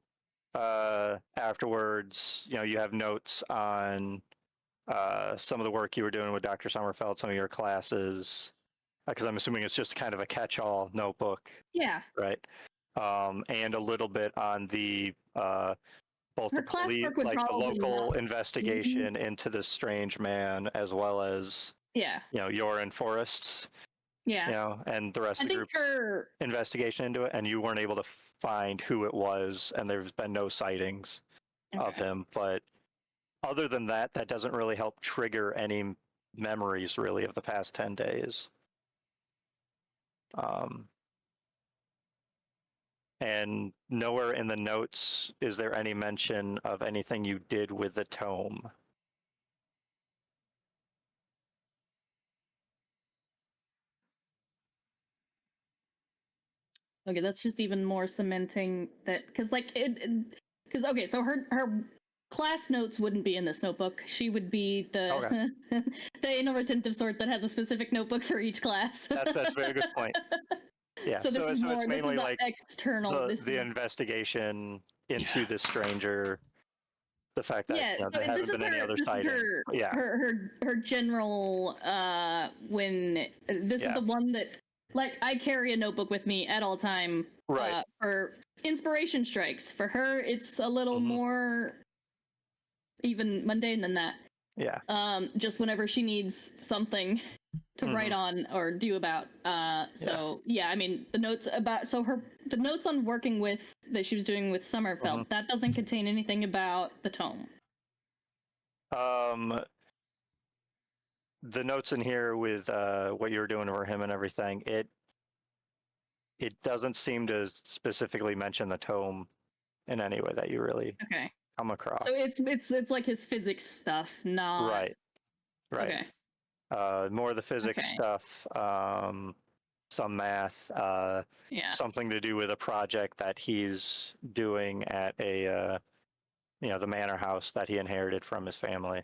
afterwards, you have notes on some of the work you were doing with Dr. Sommerfeld, some of your classes, because I'm assuming it's just kind of a catch-all notebook. Yeah. Right. And a little bit on the both Her the police, classwork would like the probably local not. investigation into this strange man, as well as your and Forrest's, and the rest of the group's investigation into it. And you weren't able to find who it was, and there's been no sightings of him. But other than that, that doesn't really help trigger any memories really of the past 10 days. And nowhere in the notes is there any mention of anything you did with the tome. Okay, that's just even more cementing that, because so her class notes wouldn't be in this notebook. She would be the the anal retentive sort that has a specific notbook for each class. That's a very good point. Yeah. So this is more. This is like external. The investigation into this stranger. The fact that there hasn't been any other sighting. Her general. When this is the one that, like, I carry a notebook with me at all time. Right. For inspiration strikes. For her, it's a little more even mundane than that. Yeah. Just whenever she needs something to write on or do about. So yeah, I mean the notes about the notes on working with that she was doing with Sommerfeld, that doesn't contain anything about the tome. The notes in here with what you were doing for him and everything, it doesn't seem to specifically mention the tome in any way that you really come across. So it's like his physics stuff, not right. Okay. More of the physics stuff, some math, something to do with a project that he's doing at a the manor house that he inherited from his family.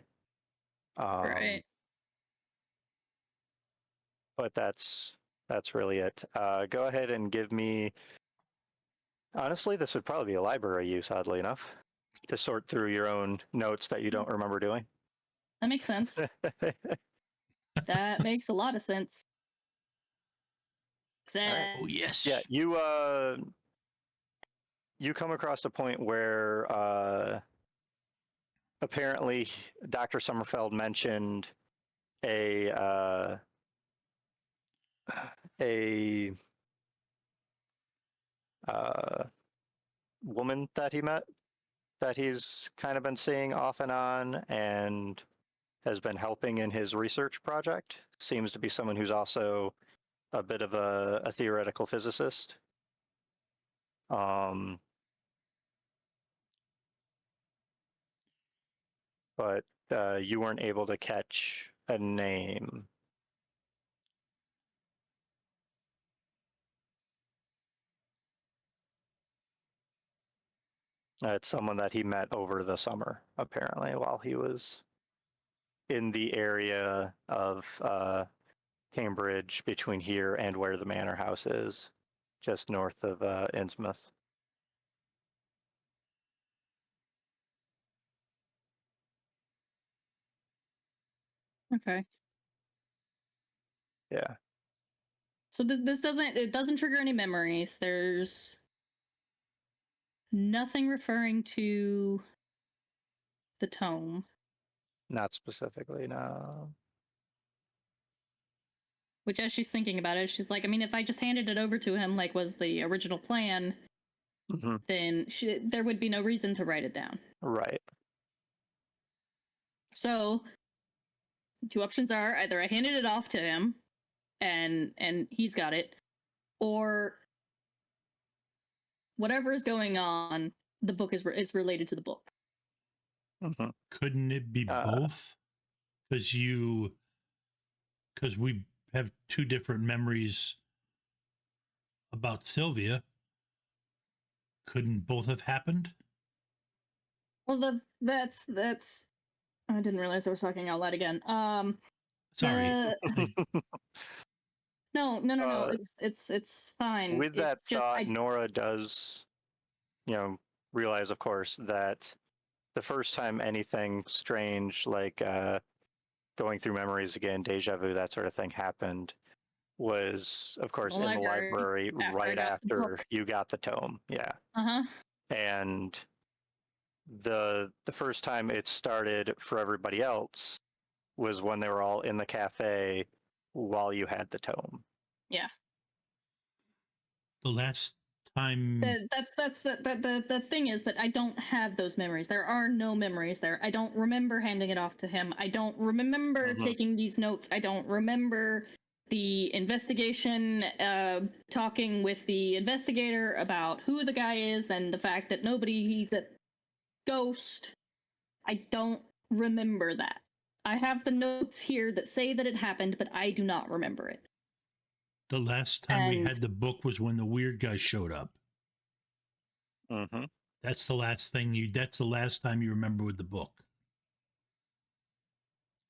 Right. But that's really it. Go ahead and give me. Honestly, this would probably be a library use, oddly enough, to sort through your own notes that you don't remember doing. That makes sense. That makes a lot of sense. Right. Oh yes. Yeah, you come across a point where apparently Dr. Sommerfeld mentioned a woman that he met that he's kind of been seeing off and on and has been helping in his research project. Seems to be someone who's also a bit of a theoretical physicist. But you weren't able to catch a name. It's someone that he met over the summer, apparently, while he was in the area of Cambridge between here and where the manor house is, just north of Innsmouth. Okay. Yeah. So this doesn't trigger any memories. There's nothing referring to the tome. Not specifically, no. Which, as she's thinking about it, she's like, I mean, if I just handed it over to him, like was the original plan, then there would be no reason to write it down. Right. So, two options are either I handed it off to him, and he's got it, or whatever is going on, the book is related to the book. Couldn't it be both? Because we have two different memories about Sylvia. Couldn't both have happened? Well, that's. I didn't realize I was talking out loud again. Sorry. No. It's fine. With that thought, Nora does, realize, of course, that the first time anything strange like going through memories again, deja vu, that sort of thing happened was, of course, in the library right after you got the tome. Yeah. And the first time it started for everybody else was when they were all in the cafe while you had the tome. Yeah. The last time. That's the thing is that I don't have those memories. There are no memories there. I don't remember handing it off to him. I don't remember taking these notes. I don't remember the investigation, talking with the investigator about who the guy is and the fact that he's a ghost. I don't remember that. I have the notes here that say that it happened, but I do not remember it. The last time we had the book was when the weird guy showed up. That's the last time you remember with the book.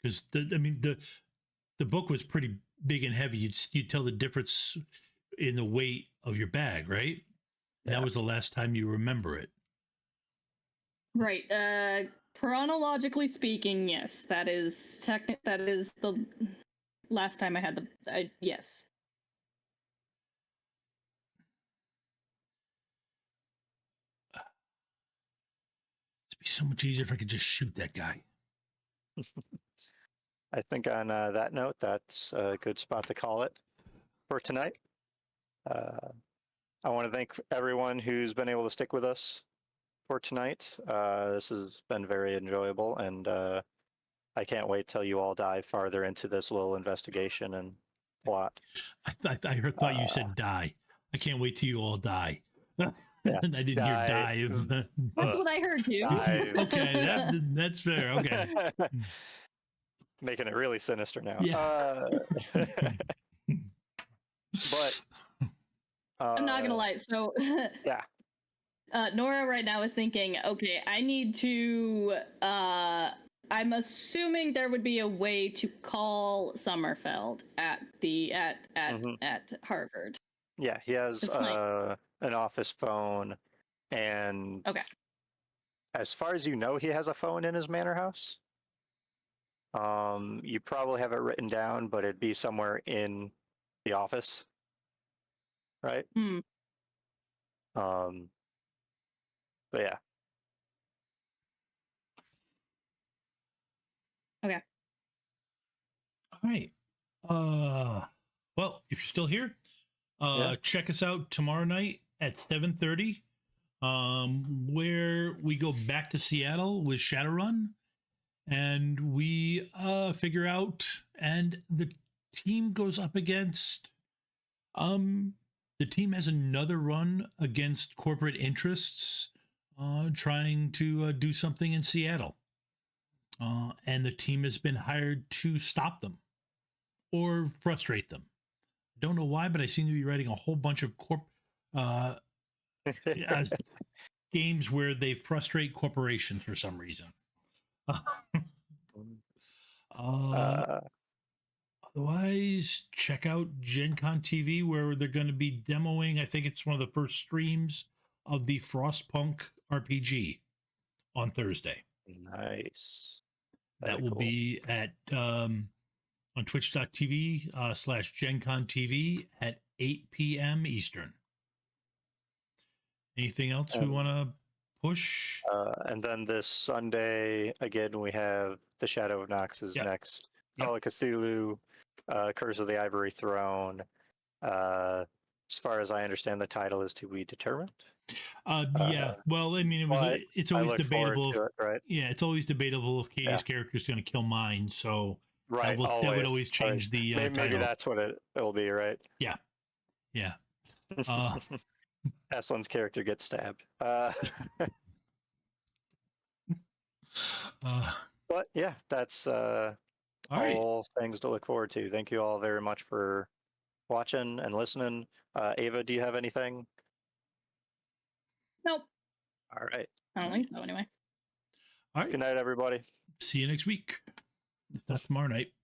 Because the book was pretty big and heavy. You'd tell the difference in the weight of your bag, right? Yeah. That was the last time you remember it. Right. Chronologically speaking, yes. That is the last time I had yes. It'd be so much easier if I could just shoot that guy. I think on that note, that's a good spot to call it for tonight. I want to thank everyone who's been able to stick with us for tonight. This has been very enjoyable, and I can't wait till you all dive farther into this little investigation and plot. I thought you said die. I can't wait till you all die. Yeah. I didn't hear dive. That's what I heard too. Okay, that's fair. Okay. Making it really sinister now. Yeah. But I'm not gonna lie. So yeah. Nora right now is thinking, okay, I need to. I'm assuming there would be a way to call Sommerfeld at Harvard. Yeah, he has an office phone, and Okay. as far as you know, he has a phone in his manor house. You probably have it written down, but it'd be somewhere in the office, right? But yeah. Okay. All right. Well, if you're still here, check us out tomorrow night at 7:30, where we go back to Seattle with Shadowrun, and we figure out, and the team goes up against. The team has another run against corporate interests, trying to do something in Seattle. And the team has been hired to stop them or frustrate them. Don't know why, but I seem to be writing a whole bunch of games where they frustrate corporations for some reason. Otherwise, check out Gen Con TV, where they're going to be demoing, I think it's one of the first streams of the Frostpunk RPG on Thursday. Nice. That will be at on twitch.tv /GenCon TV at 8 p.m. Eastern. Anything else we want to push? And then this Sunday, again, we have The Shadow of Nox's next. Call of Cthulhu, Curse of the Ivory Throne. As far as I understand, the title is to be determined. Yeah. Well, I mean, it's always debatable. Right? Yeah, it's always debatable if Katie's character is going to kill mine. So right, that would always change the maybe title. that's what it'll be, right? Yeah. Yeah. Teslan's character gets stabbed. But yeah, that's all things to look forward to. Thank you all very much for watching and listening. Ava, do you have anything? Nope. All right. I don't think so anyway. All right. Good night, everybody. See you next week. If not tomorrow night.